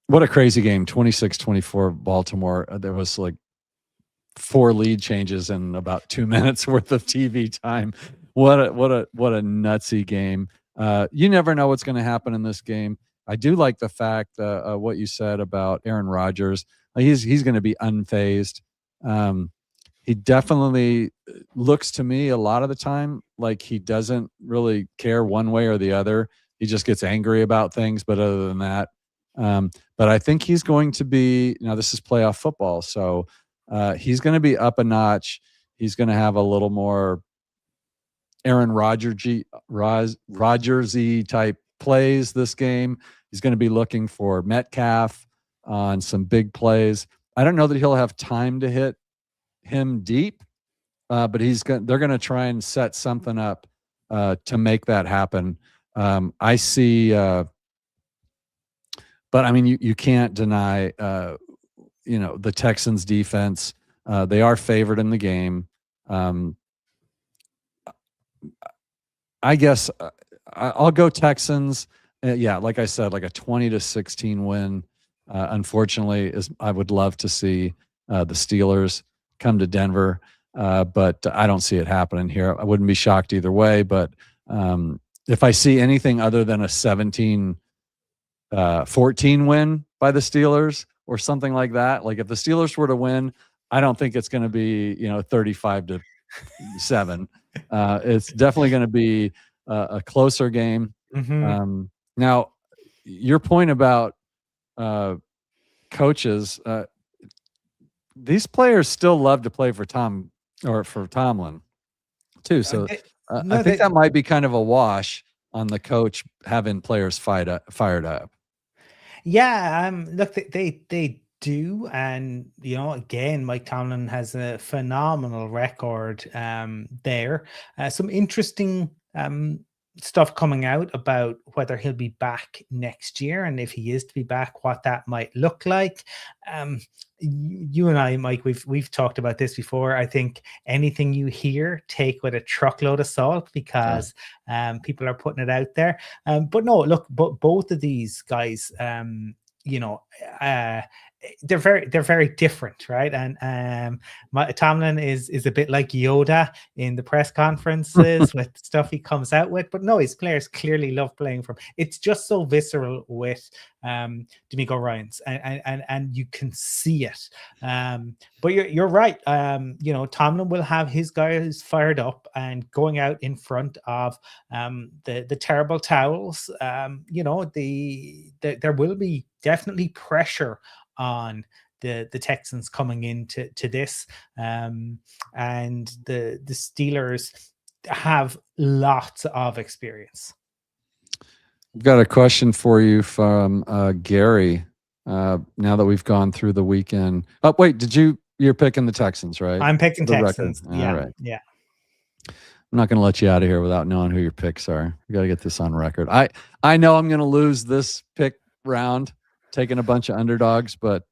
what a crazy game, 26-24 Baltimore. There was like 4 lead changes in about 2 minutes worth of TV time. What a nutsy game. You never know what's going to happen in this game. I do like the fact what you said about Aaron Rodgers. He's going to be unfazed. He definitely looks to me a lot of the time like he doesn't really care one way or the other. He just gets angry about things, but other than that, but I think he's going to be. Now this is playoff football, so he's going to be up a notch. He's going to have a little more Aaron Rodgersy type plays this game. He's going to be looking for Metcalf on some big plays. I don't know that he'll have time to hit him deep, but they're going to try and set something up to make that happen. I see, but I mean, you can't deny, the Texans defense. They are favored in the game. I guess I'll go Texans. Yeah, like I said, like a 20-16 win. Unfortunately, I would love to see the Steelers come to Denver, but I don't see it happening here. I wouldn't be shocked either way. But if I see anything other than a 17-14 win by the Steelers or something like that, like if the Steelers were to win, I don't think it's going to be 35-7. It's definitely going to be a closer game. Now, your point about coaches, these players still love to play for Tomlin too. So I think that might be kind of a wash on the coach having players fired up. Yeah, look, they do, and again, Mike Tomlin has a phenomenal record there. Some interesting stuff coming out about whether he'll be back next year, and if he is to be back, what that might look like. You and I, Mike, we've talked about this before. I think anything you hear, take with a truckload of salt, because people are putting it out there. But no, look, both of these guys, they're very different, right? And Tomlin is a bit like Yoda in the press conferences with stuff he comes out with, but no, his players clearly love playing for him. It's just so visceral with D'Amico Ryans, and you can see it. But you're right. Tomlin will have his guys fired up and going out in front of the terrible towels. There will be definitely pressure on the Texans coming into this, and the Steelers have lots of experience. I've got a question for you from Gary. Now that we've gone through the weekend. Oh, wait, you're picking the Texans, right? I'm picking Texans. Yeah. All right. Yeah. I'm not going to let you out of here without knowing who your picks are. We got to get this on record. I know I'm going to lose this pick round, taking a bunch of underdogs, but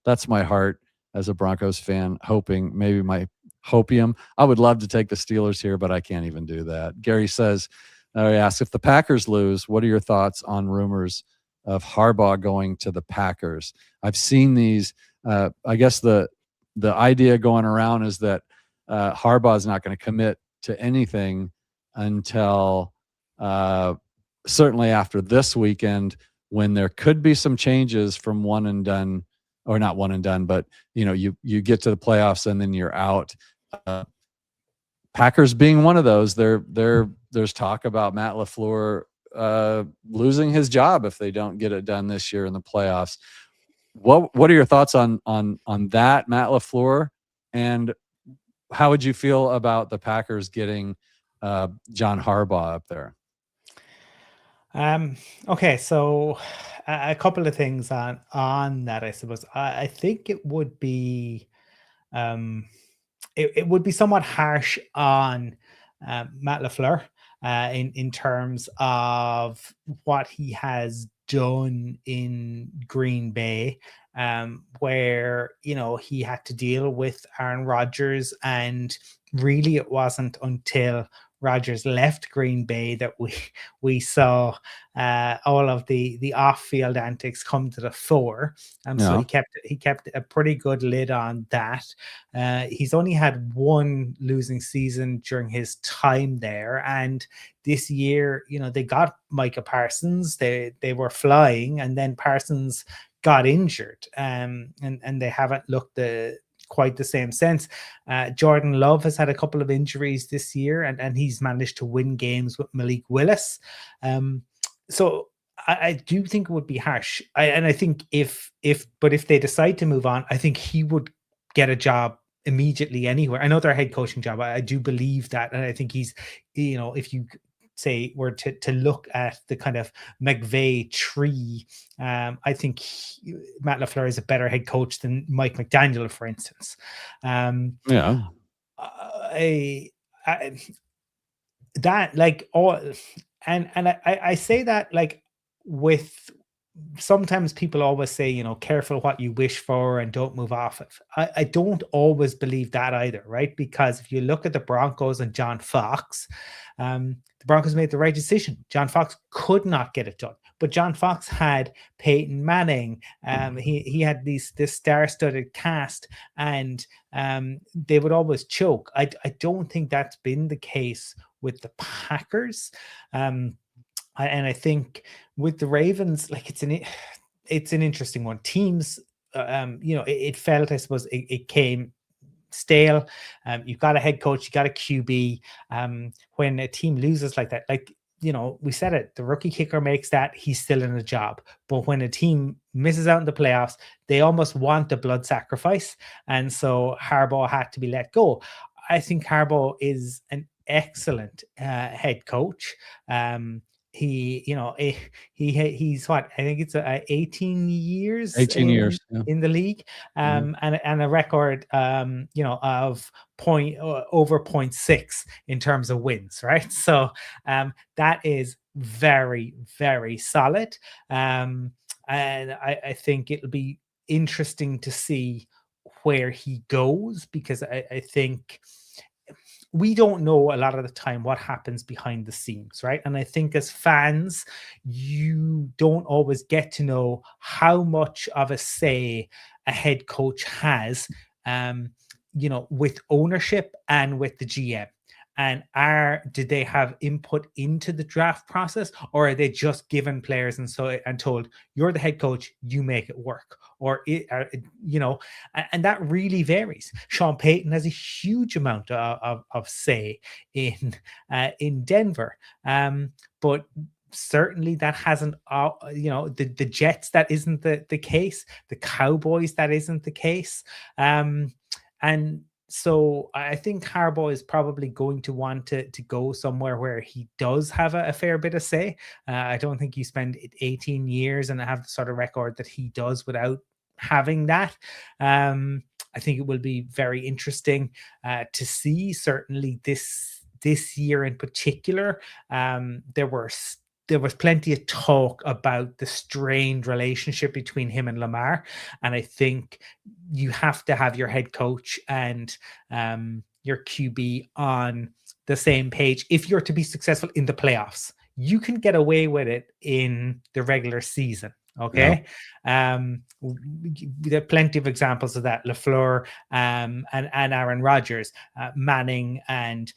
that's my heart as a Broncos fan, hoping maybe my hopium. I would love to take the Steelers here, but I can't even do that. Gary says, he asks, if the Packers lose, what are your thoughts on rumors of Harbaugh going to the Packers? I've seen these. I guess the idea going around is that Harbaugh is not going to commit to anything until certainly after this weekend, when there could be some changes from one and done, or not one and done, but you get to the playoffs and then you're out. Packers being one of those, there's talk about Matt LaFleur losing his job if they don't get it done this year in the playoffs. What are your thoughts on that, Matt LaFleur, and how would you feel about the Packers getting John Harbaugh up there? Okay, so a couple of things on that, I suppose. I think it would be it would be somewhat harsh on Matt LaFleur in terms of what he has done in Green Bay, where he had to deal with Aaron Rodgers, and really it wasn't until Rodgers left Green Bay that we saw all of the off-field antics come to the fore. So he kept a pretty good lid on that. He's only had one losing season during his time there, and this year, they got Micah Parsons. They were flying, and then Parsons got injured, and they haven't looked quite the same since. Jordan Love has had a couple of injuries this year, and he's managed to win games with Malik Willis. So I do think it would be harsh. I think if they decide to move on, I think he would get a job immediately anywhere. Another head coaching job. I do believe that, and I think he's, if you say were to look at the kind of McVay tree, I think Matt LaFleur is a better head coach than Mike McDaniel, for instance. Yeah. That like all, and I say that like with, sometimes people always say, careful what you wish for and don't move off it. I don't always believe that either, right? Because if you look at the Broncos and John Fox, the Broncos made the right decision. John Fox could not get it done, but John Fox had Peyton Manning. He had this star-studded cast, and they would always choke. I don't think that's been the case with the Packers. And I think with the Ravens, like it's an interesting one. Teams, it felt, I suppose, it came stale. You've got a head coach, you got a QB. When a team loses like that, like, we said it, the rookie kicker makes that, he's still in a job. But when a team misses out in the playoffs, they almost want a blood sacrifice. And so Harbaugh had to be let go. I think Harbaugh is an excellent head coach. He's what, I think it's 18 years in the league, and a record of over 0.6 in terms of wins, right? So that is very, very solid, and I think it'll be interesting to see where he goes, because I think we don't know a lot of the time what happens behind the scenes, right? And I think as fans, you don't always get to know how much of a say a head coach has, with ownership and with the GM. And did they have input into the draft process, or are they just given players and told, you're the head coach, you make it work? Or and that really varies. Sean Payton has a huge amount of say in Denver, but certainly that hasn't, the Jets, that isn't the case. The Cowboys, that isn't the case, and so I think Harbaugh is probably going to want to go somewhere where he does have a fair bit of say. I don't think you spend 18 years and have the sort of record that he does without having that. I think it will be very interesting to see. Certainly this year in particular, there was plenty of talk about the strained relationship between him and Lamar. And I think you have to have your head coach and your QB on the same page if you're to be successful in the playoffs. You can get away with it in the regular season. Okay. Yeah. There are plenty of examples of that. LaFleur and Aaron Rodgers, Manning and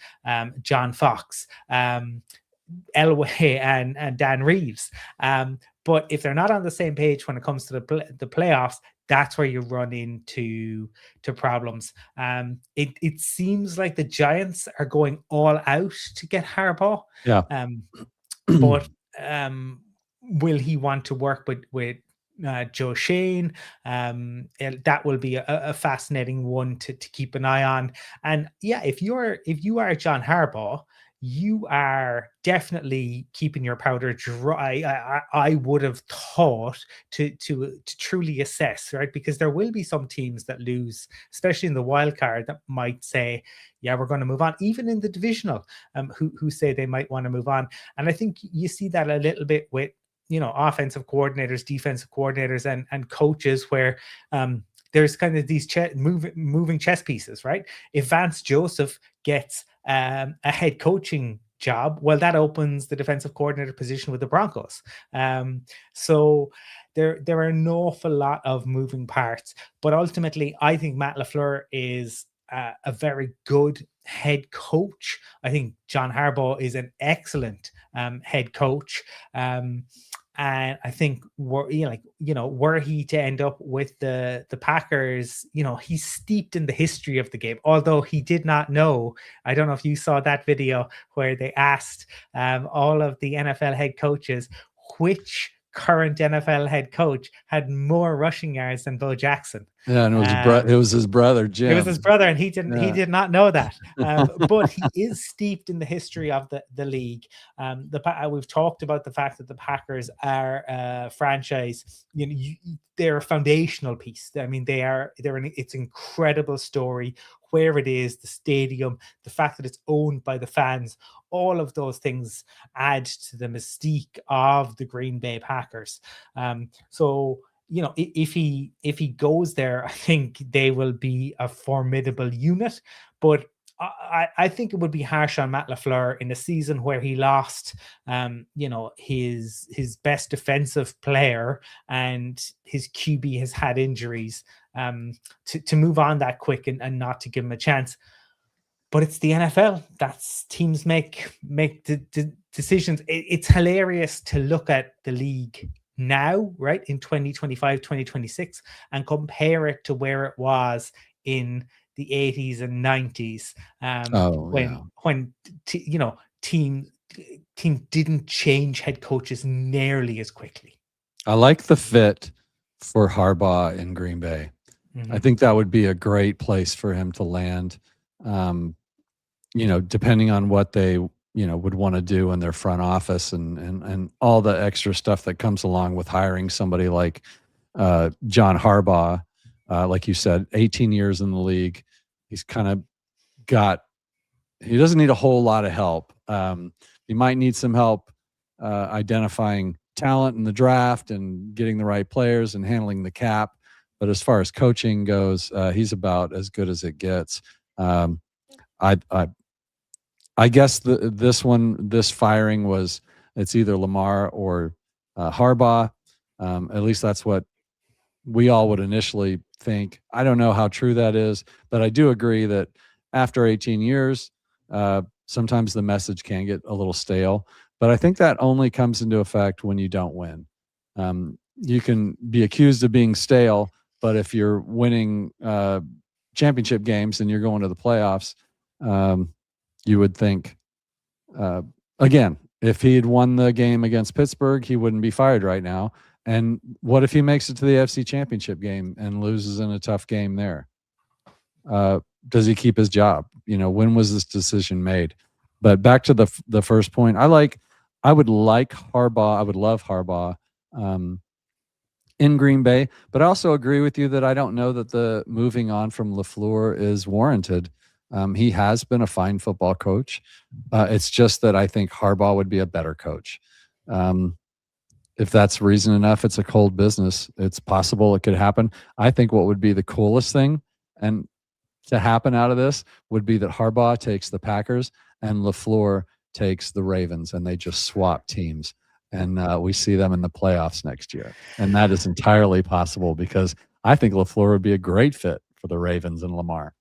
John Fox, Elway and Dan Reeves. But if they're not on the same page when it comes to the playoffs, that's where you run into problems. It seems like the Giants are going all out to get Harbaugh. Yeah. But will he want to work with Joe Shane? That will be a fascinating one to keep an eye on. And yeah, if you are John Harbaugh, you are definitely keeping your powder dry. I would have thought to truly assess, right? Because there will be some teams that lose, especially in the wild card, that might say, yeah, we're going to move on. Even in the divisional, who say they might want to move on. And I think you see that a little bit with, offensive coordinators, defensive coordinators, and coaches, where there's kind of these moving chess pieces, right? If Vance Joseph gets a head coaching job, well, that opens the defensive coordinator position with the Broncos. So there are an awful lot of moving parts, but ultimately, I think Matt LaFleur is a very good head coach. I think John Harbaugh is an excellent head coach. And I think were he to end up with the Packers, he's steeped in the history of the game. Although he did not know. I don't know if you saw that video where they asked all of the NFL head coaches which current NFL head coach had more rushing yards than Bo Jackson. Yeah, and it was his brother Jim. It was his brother, and he did not know that. But he is steeped in the history of the league. We've talked about the fact that the Packers are a franchise. They're a foundational piece. I mean, it's an incredible story. Where it is, the stadium, the fact that it's owned by the fans, all of those things add to the mystique of the Green Bay Packers. So if he goes there, I think they will be a formidable unit. But I think it would be harsh on Matt LaFleur in a season where he lost, his best defensive player and his QB has had injuries, to move on that quick and not to give him a chance. But it's the NFL. That's teams make the decisions. It's hilarious to look at the league now, right, in 2025, 2026, and compare it to where it was in the 80s and 90s, when team didn't change head coaches nearly as quickly. I like the fit for Harbaugh in Green Bay. I think that would be a great place for him to land. Depending on what they would want to do in their front office and all the extra stuff that comes along with hiring somebody like John Harbaugh. Like you said, 18 years in the league. He's kind of he doesn't need a whole lot of help. He might need some help identifying talent in the draft and getting the right players and handling the cap. But as far as coaching goes, he's about as good as it gets. I guess this firing it's either Lamar or Harbaugh. At least that's what we all would initially think. I don't know how true that is, but I do agree that after 18 years, sometimes the message can get a little stale. But I think that only comes into effect when you don't win. You can be accused of being stale, but if you're winning championship games and you're going to the playoffs, you would think, again, if he had won the game against Pittsburgh, he wouldn't be fired right now. And what if he makes it to the AFC Championship game and loses in a tough game there? Does he keep his job? When was this decision made? But back to the first point, I would like Harbaugh. I would love Harbaugh in Green Bay, but I also agree with you that I don't know that the moving on from LaFleur is warranted. He has been a fine football coach. It's just that I think Harbaugh would be a better coach. If that's reason enough, it's a cold business. It's possible it could happen. I think what would be the coolest thing and to happen out of this would be that Harbaugh takes the Packers and LaFleur takes the Ravens, and they just swap teams. And we see them in the playoffs next year. And that is entirely possible because I think LaFleur would be a great fit for the Ravens and Lamar.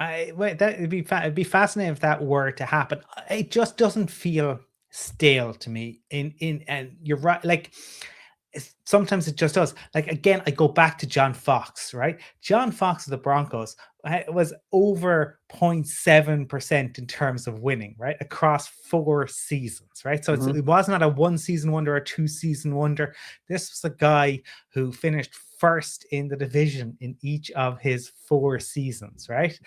It'd be fascinating if that were to happen. It just doesn't feel stale to me. And you're right. Like sometimes it just does. Like again, I go back to John Fox. Right, John Fox of the Broncos was over 0.7% in terms of winning. Right, across 4 seasons. Right, so it was not a 1-season wonder or 2-season wonder. This was a guy who finished first in the division in each of his 4 seasons, right?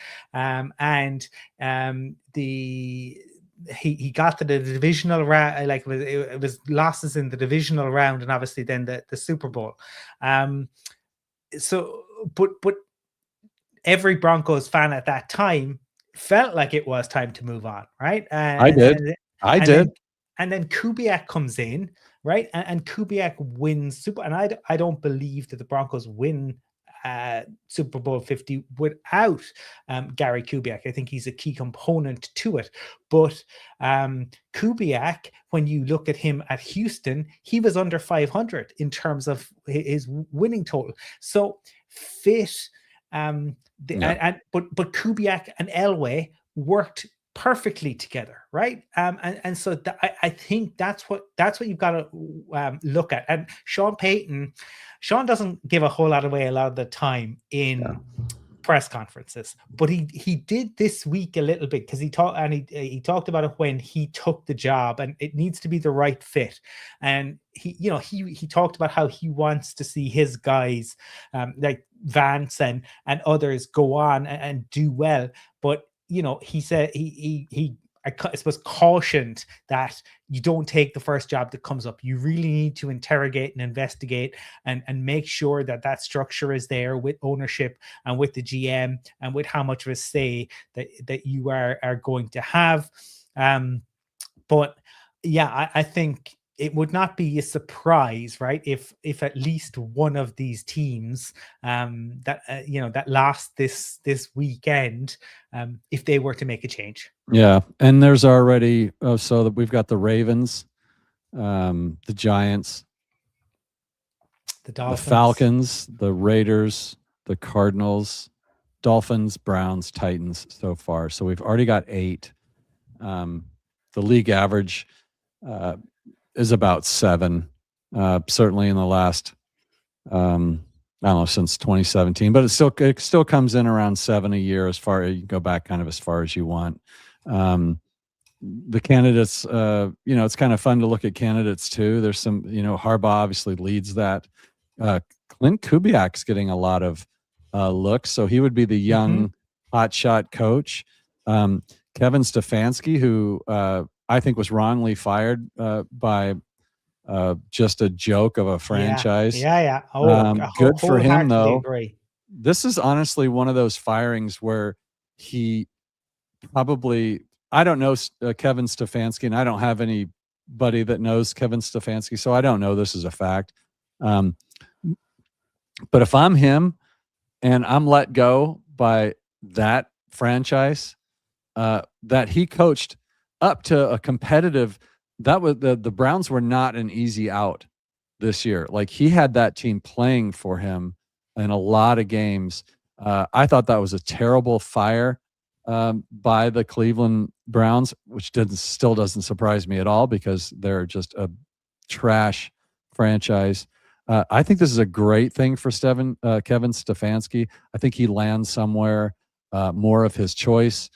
He got to the divisional round, like it was losses in the divisional round, and obviously then the Super Bowl. But every Broncos fan at that time felt like it was time to move on, right? I did. And then Kubiak comes in, right? And Kubiak wins Super. And I don't believe that the Broncos win Super Bowl 50 without Gary Kubiak. I think he's a key component to it. But Kubiak, when you look at him at Houston, he was under 500 in terms of his winning total. So fit, but Kubiak and Elway worked perfectly together, right? And so I think that's what you've got to look at. And Sean doesn't give a whole lot away a lot of the time in press conferences, but he did this week a little bit, because he talked about it when he took the job, and it needs to be the right fit. And he talked about how he wants to see his guys, like Vance and others, go on and do well. But he said I suppose cautioned that you don't take the first job that comes up. You really need to interrogate and investigate and make sure that that structure is there, with ownership and with the GM and with how much of a say that you are going to have. But yeah, I think it would not be a surprise, right, if at least one of these teams that lost this weekend, if they were to make a change. Yeah, and there's already so that we've got the Ravens, the Giants, the Dolphins, the Falcons, the Raiders, the Cardinals, Dolphins, Browns, Titans so far. So we've already got 8. The league average is about 7, certainly in the last, I don't know, since 2017, but it still comes in around 7 a year. As far you can go back kind of as far as you want. The candidates, it's kind of fun to look at candidates too. There's some, Harbaugh obviously leads that. Clint Kubiak's getting a lot of looks, so he would be the young hotshot coach. Kevin Stefanski, who I think was wrongly fired by just a joke of a franchise. Yeah. Good for him, though. Agree. This is honestly one of those firings where he probably, I don't know Kevin Stefanski, and I don't have anybody that knows Kevin Stefanski, so I don't know this is a fact. But if I'm him and I'm let go by that franchise that he coached up to a competitive, that was the Browns were not an easy out this year. Like, he had that team playing for him in a lot of games. I thought that was a terrible fire by the Cleveland Browns, which still doesn't surprise me at all, because they're just a trash franchise. I think this is a great thing for Kevin Stefanski. I think he lands somewhere more of his choice.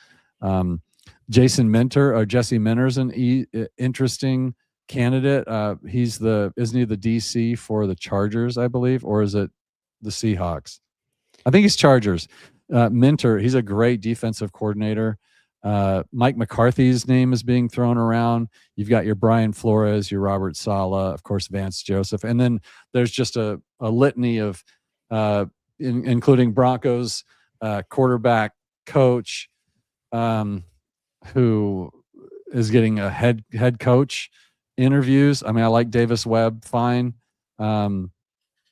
Jesse Minter's an interesting candidate. Isn't he the DC for the Chargers, I believe, or is it the Seahawks? I think he's Chargers. Minter, he's a great defensive coordinator. Mike McCarthy's name is being thrown around. You've got your Brian Flores, your Robert Saleh, of course, Vance Joseph. And then there's just a litany of, including Broncos quarterback coach, who is getting a head coach interviews. I mean, I like Davis Webb fine. But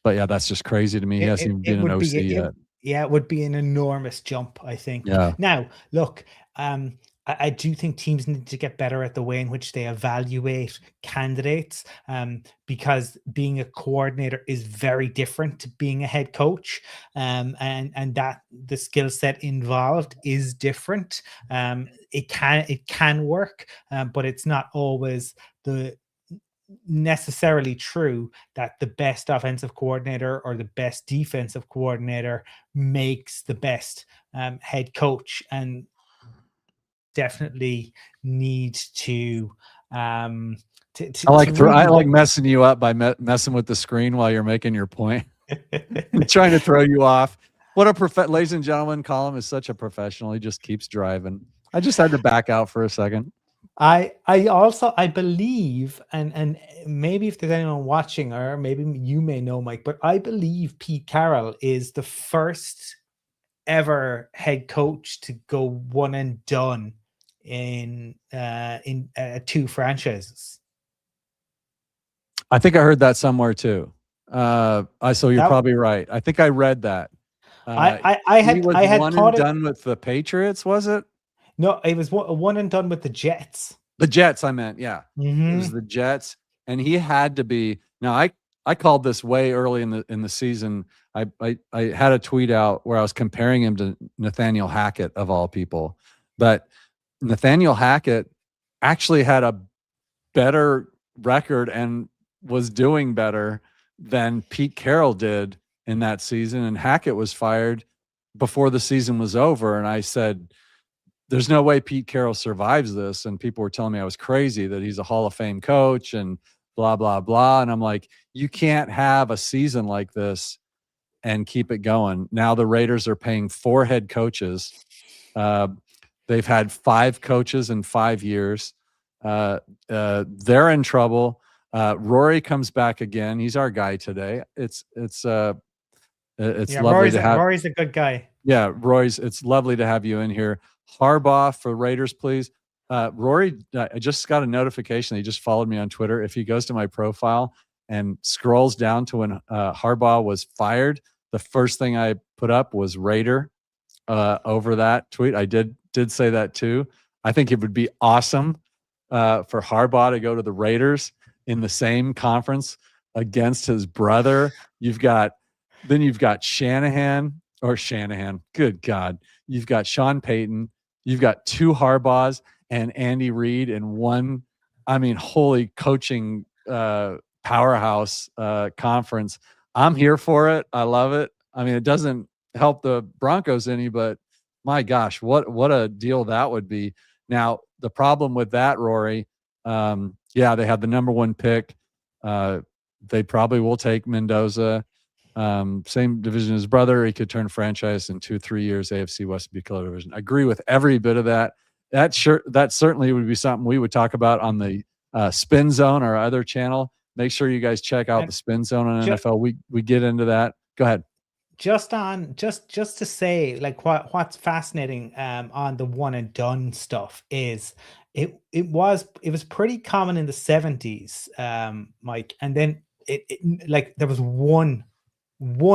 yeah, that's just crazy to me. He hasn't even been an OC yet. Yeah, it would be an enormous jump, I think. Yeah. Now, look, I do think teams need to get better at the way in which they evaluate candidates, because being a coordinator is very different to being a head coach, and that the skill set involved is different. It can work, but it's not always necessarily true that the best offensive coordinator or the best defensive coordinator makes the best head coach, and definitely need to I like messing you up by messing with the screen while you're making your point. Trying to throw you off. Ladies and gentlemen, Colum is such a professional. He just keeps driving. I just had to back out for a second. I believe, and maybe if there's anyone watching, or maybe you may know, Mike, but I believe Pete Carroll is the first ever head coach to go one and done in 2 franchises. I think I heard that somewhere too. So you're probably right. I think I read that. I had one and done with the Patriots, was it? No, it was one and done with the Jets. The Jets, I meant, yeah. It was the Jets, and he had to be. Now, I called this way early in the season. I had a tweet out where I was comparing him to Nathaniel Hackett, of all people. But Nathaniel Hackett actually had a better record and was doing better than Pete Carroll did in that season. And Hackett was fired before the season was over. And I said, there's no way Pete Carroll survives this. And people were telling me I was crazy, that he's a Hall of Fame coach and blah, blah, blah. And I'm like, you can't have a season like this and keep it going. Now the Raiders are paying 4 head coaches. They've had 5 coaches in 5 years. They're in trouble. Rory comes back again. He's our guy today. It's lovely to have. Rory's a good guy. Yeah, Roy's. It's lovely to have you in here. Harbaugh for Raiders, please. Rory, I just got a notification. He just followed me on Twitter. If he goes to my profile and scrolls down to when Harbaugh was fired, the first thing I put up was Raider over that tweet. I did say that too. I think it would be awesome for Harbaugh to go to the Raiders in the same conference against his brother. You've got Shanahan. Good God. You've got Sean Payton. You've got 2 Harbaughs and Andy Reid in one, holy coaching powerhouse conference. I'm here for it. I love it. It doesn't help the Broncos any, but my gosh, what a deal that would be. Now, the problem with that, Rory, they have the number 1 pick. They probably will take Mendoza. Same division as brother. He could turn franchise in 2-3 years. AFC West would be killer division. I agree with every bit of that. That certainly would be something we would talk about on the Spin Zone, our other channel. Make sure you guys check out the Spin Zone on NFL. We get into that. Go ahead. Just to say, like, what's fascinating on the one and done stuff is it was pretty common in the 70s, Mike, and then it like there was one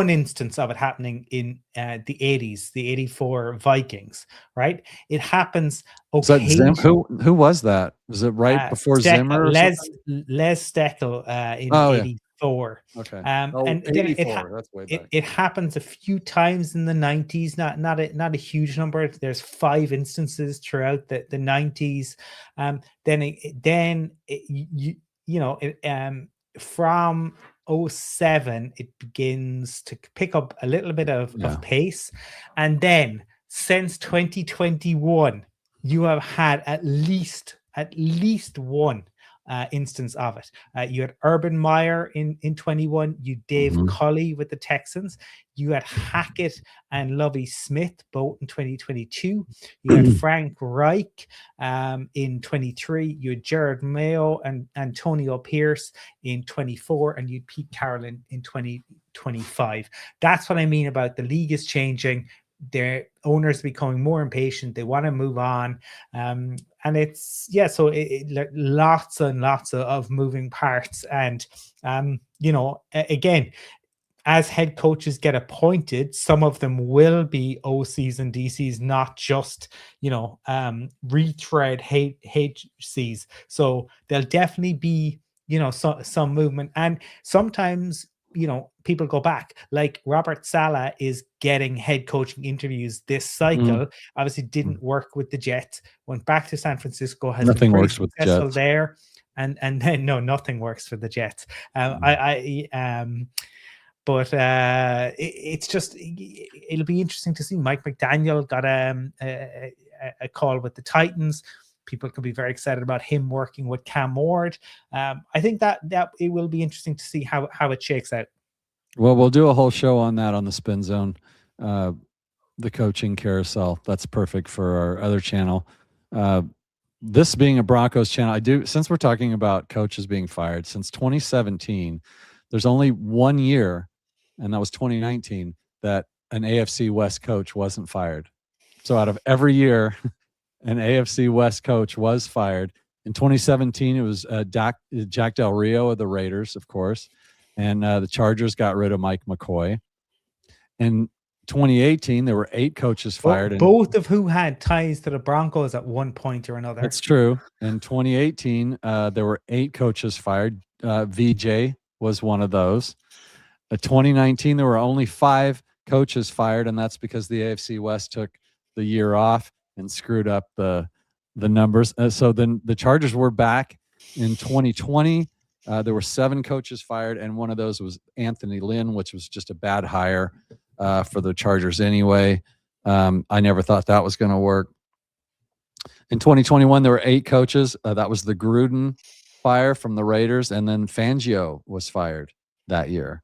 instance of it happening in the 80s, the 84 Vikings, right? It happens occasionally. Who was that? Was it right before Zimmer? Les Steckel in 84. Okay. And 84. That's way back. It happens a few times in the 90s, not a huge number. There's 5 instances throughout the 90s. From 07 it begins to pick up a little bit of pace, and then since 2021 you have had at least one instance of it. You had Urban Meyer in 21, you Dave Culley with the Texans, you had Hackett and Lovie Smith both in 2022, you had Frank Reich in 23, you had Jared Mayo and Antonio Pierce in 24, and you had Pete Carroll in 2025. That's what I mean about the league is changing. Their owners becoming more impatient. They want to move on. And it's, lots and lots of moving parts. And, again, as head coaches get appointed, some of them will be OCs and DCs, not just, retread HCs. So there'll definitely be, some movement. And sometimes, people go back, like Robert Saleh is getting head coaching interviews this cycle. Obviously didn't work with the Jets, went back to San Francisco, has nothing been works with the Jets there. And then nothing works for the Jets. But it's just, it'll be interesting to see. Mike McDaniel got a call with the Titans. People can be very excited about him working with Cam Ward. I think that it will be interesting to see how it shakes out. Well, we'll do a whole show on that on the Spin Zone, the coaching carousel. That's perfect for our other channel. This being a Broncos channel, since we're talking about coaches being fired, since 2017, there's only 1 year, and that was 2019, that an AFC West coach wasn't fired. So out of every year, an AFC West coach was fired. In 2017, it was Jack Del Rio of the Raiders, of course, and the Chargers got rid of Mike McCoy. In 2018, there were 8 coaches fired. Both of who had ties to the Broncos at one point or another. That's true. In 2018, there were 8 coaches fired. VJ was one of those. 2019, there were only 5 coaches fired, and that's because the AFC West took the year off and screwed up the the numbers. So then the Chargers were back in 2020. There were 7 coaches fired, and one of those was Anthony Lynn, which was just a bad hire for the Chargers anyway. I never thought that was going to work. In 2021, there were 8 coaches. That was the Gruden fire from the Raiders, and then Fangio was fired that year.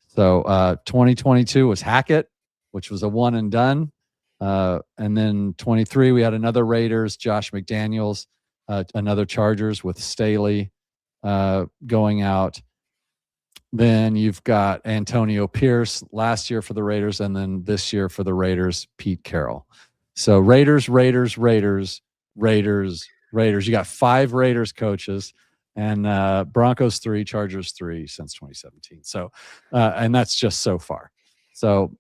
So 2022 was Hackett, which was a one and done. And then 23, we had another Raiders, Josh McDaniels, another Chargers with Staley going out. Then you've got Antonio Pierce last year for the Raiders, and then this year for the Raiders, Pete Carroll. So Raiders. You got 5 Raiders coaches, and Broncos 3, Chargers 3 since 2017. So, and that's just so far. So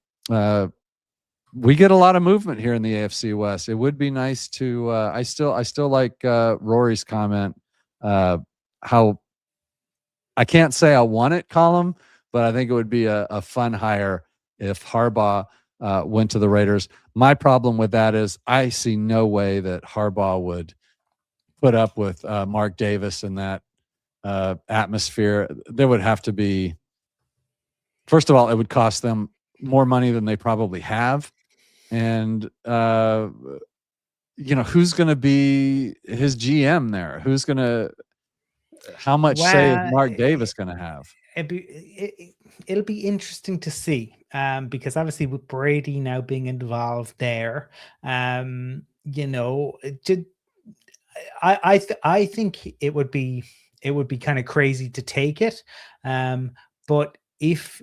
we get a lot of movement here in the AFC West. It would be nice to. I still like Rory's comment. How I can't say I want it, Colum, but I think it would be a fun hire if Harbaugh went to the Raiders. My problem with that is I see no way that Harbaugh would put up with Mark Davis in that atmosphere. There would have to be, first of all, it would cost them more money than they probably have. And, who's going to be his GM there? How much say is Mark Davis going to have? It'll be interesting to see, because obviously with Brady now being involved there, I think it would be kind of crazy to take it, but if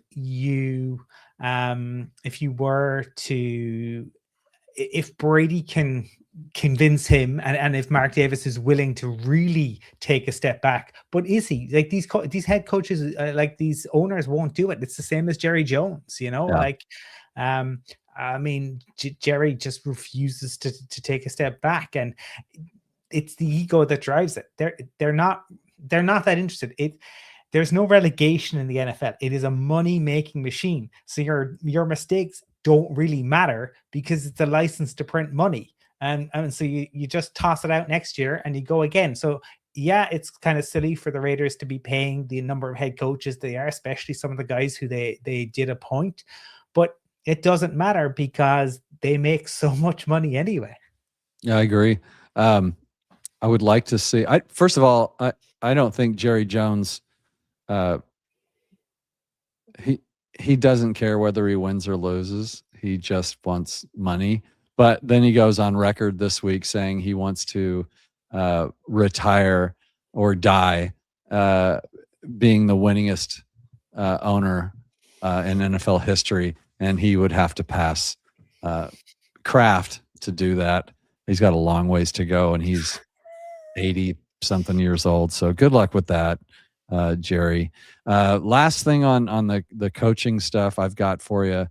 Brady can convince him, and if Mark Davis is willing to really take a step back, but is he? Like these head coaches, like these owners won't do it. It's the same as Jerry Jones, Yeah. Jerry just refuses to take a step back, and it's the ego that drives it. They're not that interested. There's no relegation in the NFL. It is a money-making machine. So your mistakes don't really matter because it's a license to print money. And so you just toss it out next year and you go again. So yeah, it's kind of silly for the Raiders to be paying the number of head coaches they are, especially some of the guys who they did appoint. But it doesn't matter because they make so much money anyway. Yeah, I agree. I would like to see. First of all, I don't think Jerry Jones. He doesn't care whether he wins or loses. He just wants money. But then he goes on record this week saying he wants to retire or die being the winningest owner in NFL history, and he would have to pass Kraft to do that. He's got a long ways to go, and he's 80-something years old. So good luck with that, Jerry. Last thing on the coaching stuff I've got for you.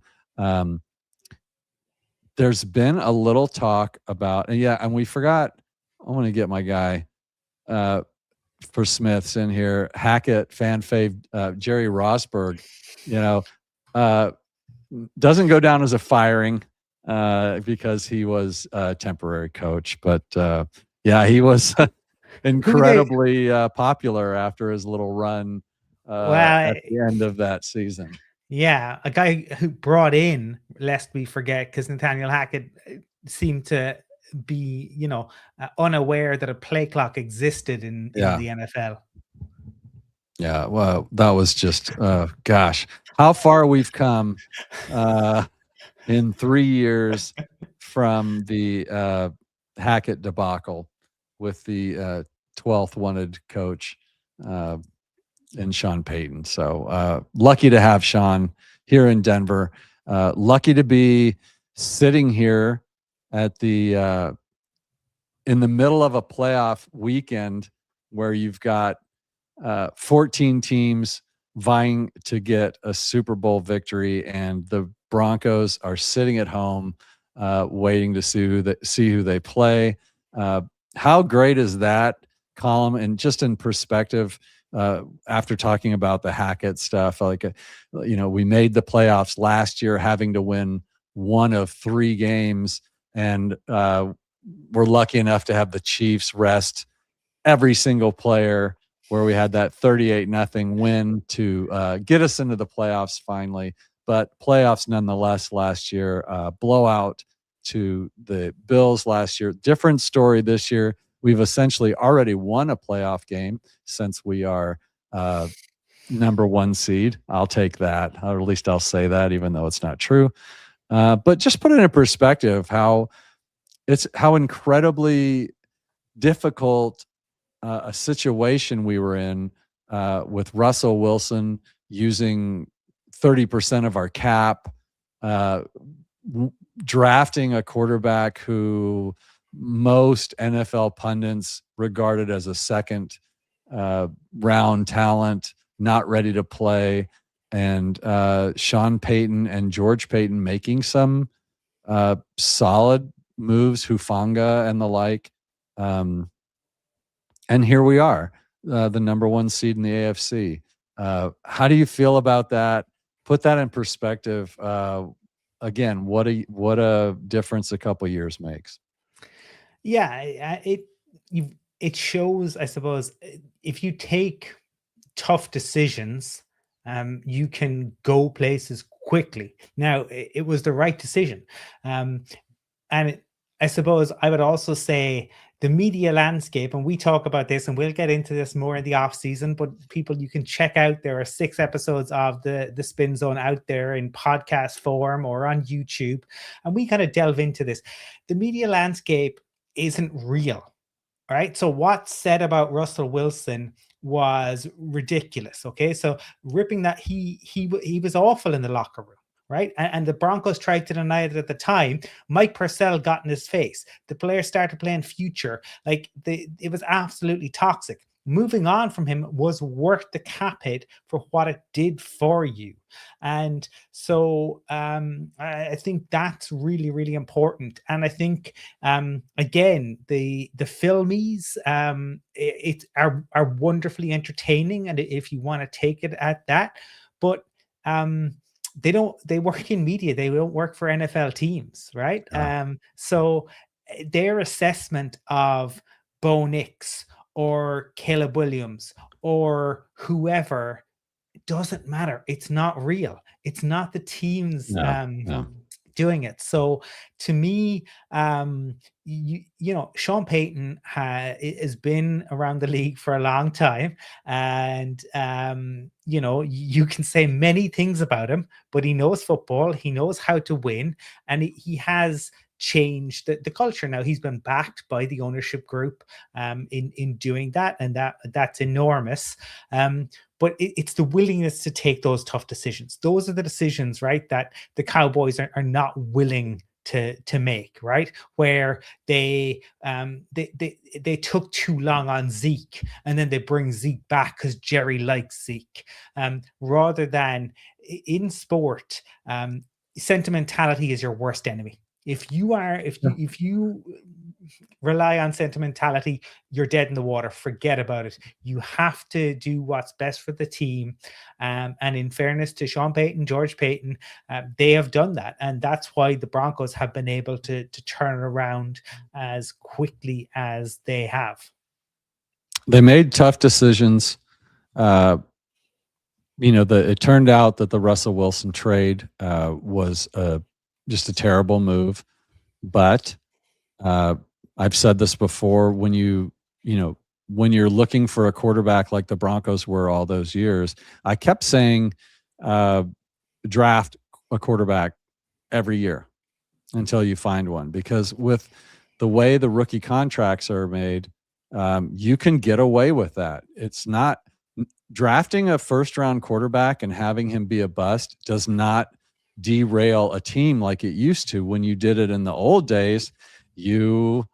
There's been a little talk about, and we forgot. I want to get my guy for Smiths in here. Hackett, fan fave, Jerry Rosburg. Doesn't go down as a firing because he was a temporary coach, but he was incredibly popular after his little run at the end of that season. Yeah, a guy who brought in, lest we forget, because Nathaniel Hackett seemed to be, unaware that a play clock existed in the NFL. Yeah, well, that was just, gosh, how far we've come in 3 years from the Hackett debacle with the 12th wanted coach and Sean Payton. So lucky to have Sean here in Denver. Lucky to be sitting here at the in the middle of a playoff weekend where you've got 14 teams vying to get a Super Bowl victory, and the Broncos are sitting at home waiting to see who they play. How great is that, Colum? And just in perspective, after talking about the Hackett stuff, we made the playoffs last year having to win one of 3 games, and we're lucky enough to have the Chiefs rest every single player, where we had that 38-0 win to get us into the playoffs finally. But playoffs nonetheless last year, blowout to the Bills last year. Different story this year. We've essentially already won a playoff game since we are number 1 seed. I'll take that, or at least I'll say that, even though it's not true. But just put it in perspective how incredibly difficult a situation we were in with Russell Wilson using 30% of our cap, drafting a quarterback who most NFL pundits regarded as a second round talent, not ready to play, and Sean Payton and George Payton making some solid moves, Hufanga and the like. And here we are, the number 1 seed in the AFC. How do you feel about that? Put that in perspective. Again, what a difference a couple years makes. Yeah, it shows, I suppose, if you take tough decisions, you can go places quickly. Now, it was the right decision. I suppose I would also say the media landscape, and we talk about this, and we'll get into this more in the off season, but people, you can check out, there are 6 episodes of the Spin Zone out there in podcast form or on YouTube, and we kind of delve into this. The media landscape isn't real, right? So what's said about Russell Wilson was ridiculous. Okay, so ripping that, he was awful in the locker room, right? And the Broncos tried to deny it at the time. Mike Purcell got in his face. The players started playing future. Like, it was absolutely toxic. Moving on from him was worth the cap hit for what it did for you. And so I think that's really, really important. And I think, again, the filmies are wonderfully entertaining. And if you want to take it at that, but they work in media, they don't work for NFL teams, right? Yeah. So their assessment of Bo Nix or Caleb Williams or whoever, it doesn't matter. It's not real. It's not the teams doing it. So to me, you know, Sean Payton has been around the league for a long time, and you know, you can say many things about him, but he knows football, he knows how to win, and he has changed the culture. Now he's been backed by the ownership group in doing that, and that's enormous. But it's the willingness to take those tough decisions. Those are the decisions, right, that the Cowboys are not willing to make, right? Where they took too long on Zeke, and then they bring Zeke back because Jerry likes Zeke, rather than in sport. Sentimentality is your worst enemy. If you rely on sentimentality, you're dead in the water. Forget about it. You have to do what's best for the team. And in fairness to Sean Payton, George Payton, they have done that. And that's why the Broncos have been able to turn around as quickly as they have. They made tough decisions. You know, it turned out that the Russell Wilson trade was just a terrible move. But I've said this before, when when you're looking for a quarterback like the Broncos were all those years, I kept saying draft a quarterback every year until you find one, because with the way the rookie contracts are made, you can get away with that. It's not drafting a first-round quarterback and having him be a bust does not derail a team like it used to. When you did it in the old days, you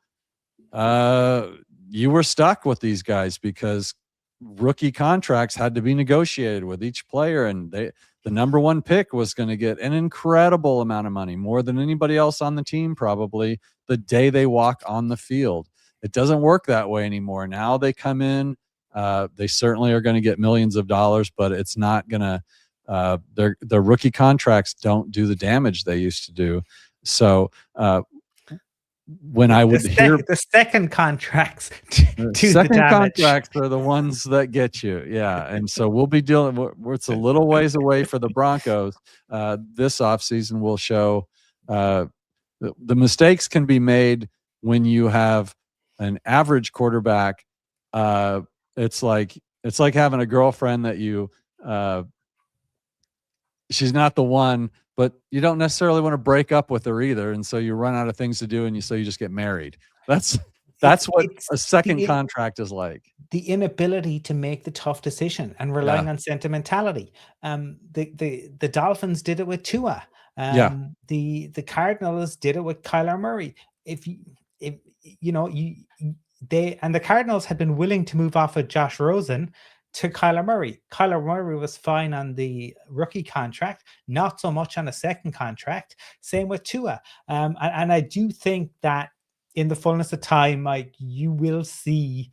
were stuck with these guys because rookie contracts had to be negotiated with each player, and the number 1 pick was going to get an incredible amount of money, more than anybody else on the team probably, the day they walk on the field. It doesn't work that way anymore. Now they come in, they certainly are going to get millions of dollars, but it's not going to their rookie contracts don't do the damage they used to do. So when I would hear the second contracts the do the second damage. contracts are the ones that get you. Yeah. And so we'll be dealing, it's a little ways away for the Broncos. This offseason will show the mistakes can be made when you have an average quarterback. It's like having a girlfriend that you she's not the one, but you don't necessarily want to break up with her either, and so you run out of things to do, and so you just get married. That's what It's a second the contract is like. the inability to make the tough decision and relying Yeah, on sentimentality. The Dolphins did it with Tua. yeah, The Cardinals did it with Kyler Murray. If you know you they and the Cardinals had been willing to move off of Josh Rosen to Kyler Murray. Kyler Murray was fine on the rookie contract, not so much on a second contract. Same with Tua. And I do think that in the fullness of time, like you will see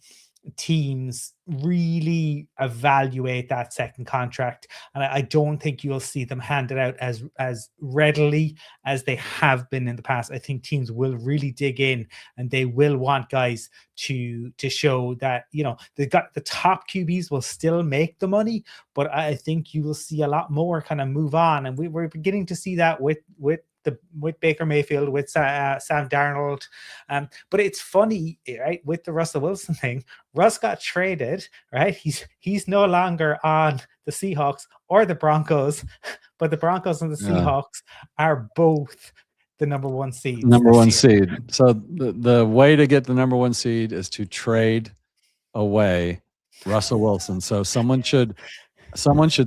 teams really evaluate that second contract, and I don't think you'll see them handed out as readily as they have been in the past. I think teams will really dig in, and they will want guys to show that they got the top QBs will still make the money, but I think you will see a lot more kind of move on, and we're beginning to see that with Baker Mayfield, with Sam Darnold. But it's funny, right? With the Russell Wilson thing, Russ got traded, right? He's no longer on the Seahawks or the Broncos, but the Broncos and the Seahawks are both the number one seed. Number one seed. So the way to get the number one seed is to trade away Russell Wilson. So someone should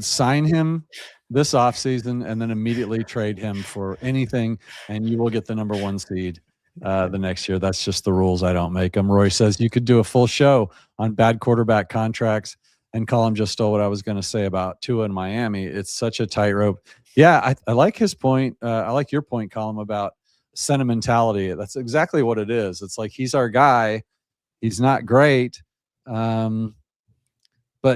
sign him this offseason and then immediately trade him for anything, and you will get the number one seed the next year. That's just the rules. I don't make them. Roy says you could do a full show on bad quarterback contracts, and Colum just stole what I was going to say about Tua in Miami. It's such a tightrope. Yeah, I like his point. I like your point, Colum, about sentimentality. That's exactly what it is. It's like he's our guy. He's not great. But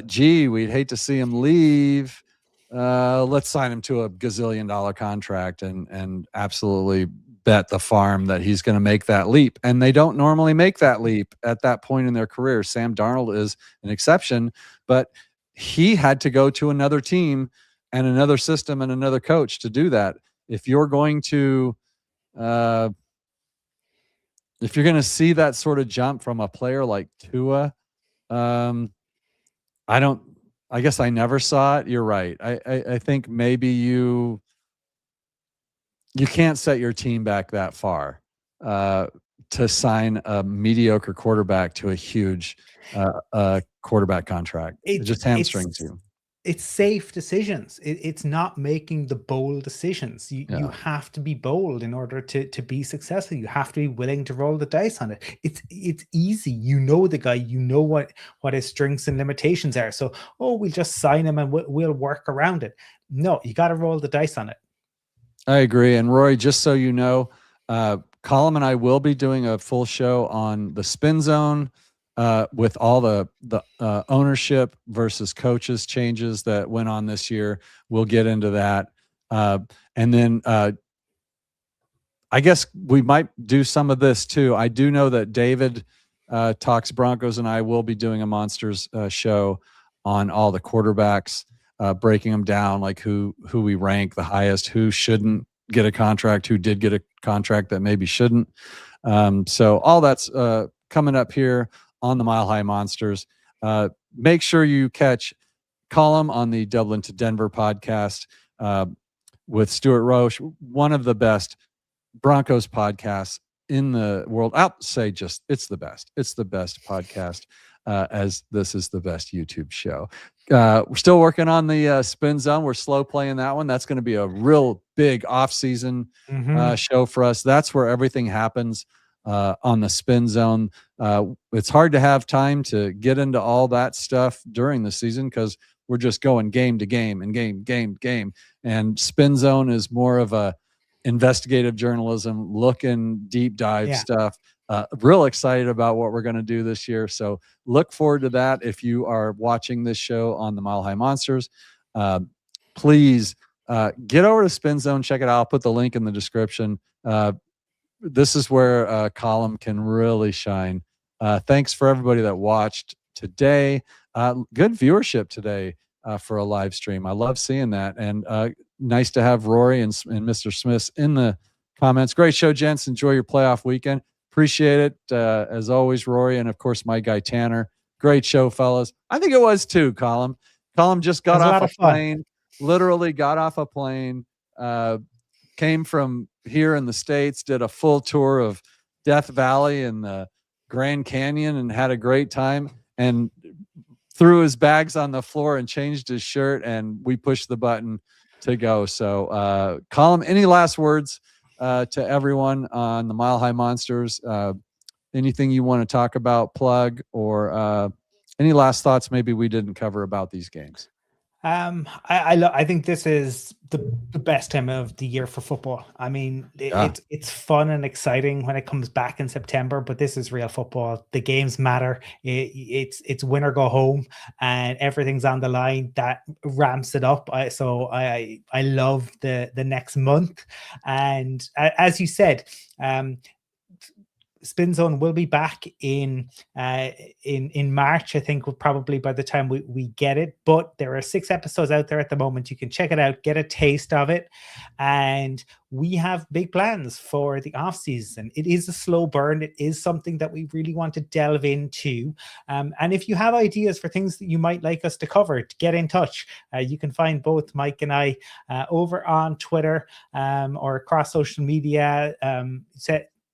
gee, we'd hate to see him leave. Let's sign him to a gazillion-dollar contract and absolutely bet the farm that he's going to make that leap. And they don't normally make that leap at that point in their career. Sam Darnold is an exception, but he had to go to another team and another system and another coach to do that. If you're going to see that sort of jump from a player like Tua, I guess I never saw it. You're right. I think maybe you can't set your team back that far to sign a mediocre quarterback to a huge quarterback contract. It just hamstrings you. It's safe decisions. It's not making the bold decisions. You have to be bold in order to be successful. You have to be willing to roll the dice on it. It's easy. You know the guy. You know what his strengths and limitations are. So, we'll just sign him and we'll work around it. No, you got to roll the dice on it. I agree. And Roy, just so you know, Colum and I will be doing a full show on the spin zone, with all the ownership versus coaches changes that went on this year. We'll get into that. And then I guess we might do some of this too. I do know that David Talks Broncos and I will be doing a Monsters show on all the quarterbacks, breaking them down, like who we rank the highest, who shouldn't get a contract, who did get a contract that maybe shouldn't. So all that's coming up here on the Mile High Monsters. Make sure you catch Colum on the Dublin to Denver podcast with Stuart Roche, one of the best Broncos podcasts in the world. I'll say it's the best. It's the best podcast, as this is the best YouTube show. We're still working on the spin zone. We're slow playing that one. That's going to be a real big off-season show for us. That's where everything happens. On the spin zone. It's hard to have time to get into all that stuff during the season because we're just going game to game and game. And spin zone is more of a investigative journalism, looking deep dive stuff. Real excited about what we're going to do this year. So look forward to that. If you are watching this show on the Mile High Monsters, please get over to Spin Zone. Check it out. I'll put the link in the description. this is where Colum can really shine. Thanks for everybody that watched today. Good viewership today for a live stream. I love seeing that, and nice to have Rory and Mr. Smith in the comments. Great show, gents. Enjoy your playoff weekend. Appreciate it as always, Rory, and of course my guy Tanner. Great show, fellas. I think it was too, Colum. Colum just got off a plane. Literally got off a plane. Came from here in the States, did a full tour of Death Valley and the Grand Canyon and had a great time, and threw his bags on the floor and changed his shirt, and we pushed the button to go. So Colum, any last words to everyone on the Mile High Monsters? Anything you want to talk about, plug, or any last thoughts maybe we didn't cover about these games? I think this is the best time of the year for football. I mean, it's fun and exciting when it comes back in September, but this is real football. The games matter. It's win or go home, and everything's on the line. That ramps it up. So I love the next month, and as you said, Spin Zone will be back in March. I think probably by the time we get it, but there are 6 episodes out there at the moment. You can check it out, get a taste of it, and we have big plans for the off season. It is a slow burn. It is something that we really want to delve into. And if you have ideas for things that you might like us to cover, to get in touch. You can find both Mike and I over on Twitter or across social media.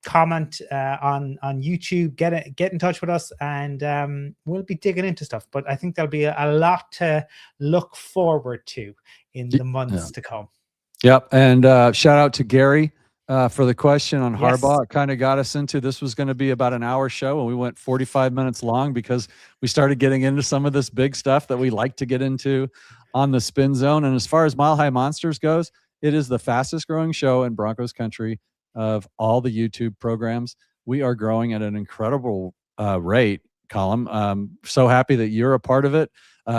Comment on YouTube, get in touch with us, and we'll be digging into stuff. But I think there'll be a lot to look forward to in the months to come. Yep. And shout out to Gary for the question on Harbaugh. It kind of got us into this was going to be about an hour show, and we went 45 minutes long because we started getting into some of this big stuff that we like to get into on the Spin Zone. And as far as Mile High Monsters goes, it is the fastest growing show in Broncos country of all the YouTube programs. We are growing at an incredible rate, Colum. So happy that you're a part of it.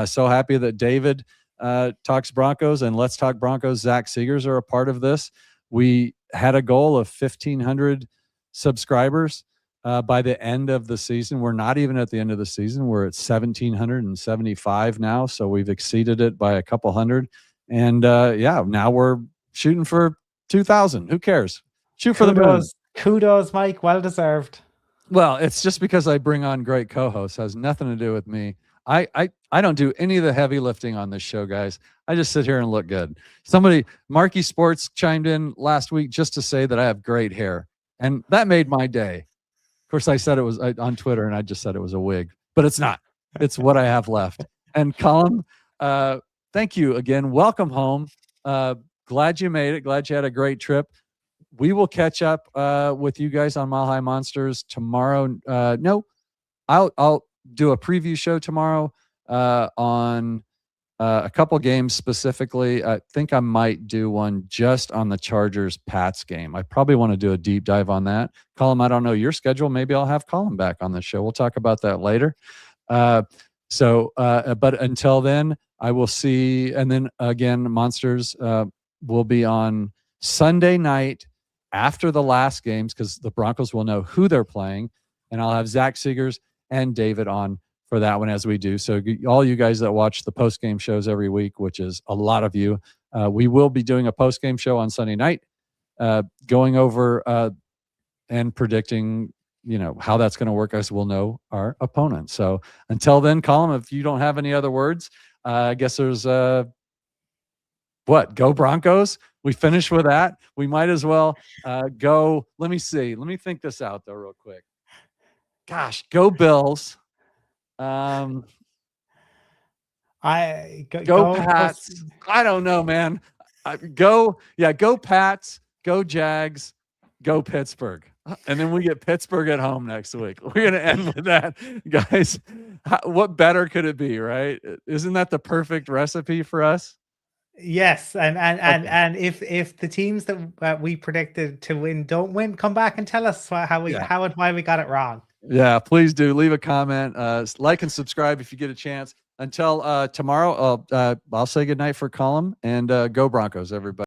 So happy that David Talks Broncos and Let's Talk Broncos, Zach Seegers, are a part of this. We had a goal of 1,500 subscribers by the end of the season. We're not even at the end of the season. We're at 1,775 now, so we've exceeded it by a couple hundred. And now we're shooting for 2,000. Who cares? Shoot for the moon. Kudos, Mike. Well deserved. Well, it's just because I bring on great co-hosts. It has nothing to do with me. I don't do any of the heavy lifting on this show, guys. I just sit here and look good. Marquee Sports chimed in last week just to say that I have great hair, and that made my day. Of course, I said it was on Twitter, and I just said it was a wig, but it's not. It's what I have left. And Colum, thank you again. Welcome home. Glad you made it. Glad you had a great trip. We will catch up with you guys on Mile High Monsters tomorrow. I'll do a preview show tomorrow on a couple games specifically. I think I might do one just on the Chargers-Pats game. I probably want to do a deep dive on that. Colum, I don't know your schedule. Maybe I'll have Colum back on the show. We'll talk about that later. But until then, I will see. And then again, Monsters will be on Sunday night after the last games, because the Broncos will know who they're playing, and I'll have Zach Seegers and David on for that one as we do. So all you guys that watch the post-game shows every week, which is a lot of you, we will be doing a post-game show on Sunday night, going over and predicting, how that's going to work, as we'll know our opponent. So until then, Colum, if you don't have any other words, I guess there's go Broncos. We finish with that. We might as well go. Let me see. Let me think this out though, real quick. Gosh, go Bills. Go Pats. I don't know, man. Go Pats. Go Jags. Go Pittsburgh. And then we get Pittsburgh at home next week. We're going to end with that, guys. What better could it be, right? Isn't that the perfect recipe for us? Yes, and if the teams that we predicted to win don't win, come back and tell us how and why we got it wrong. Yeah, please do leave a comment, like and subscribe if you get a chance. Until tomorrow, I'll say goodnight for Colum, and go Broncos, everybody.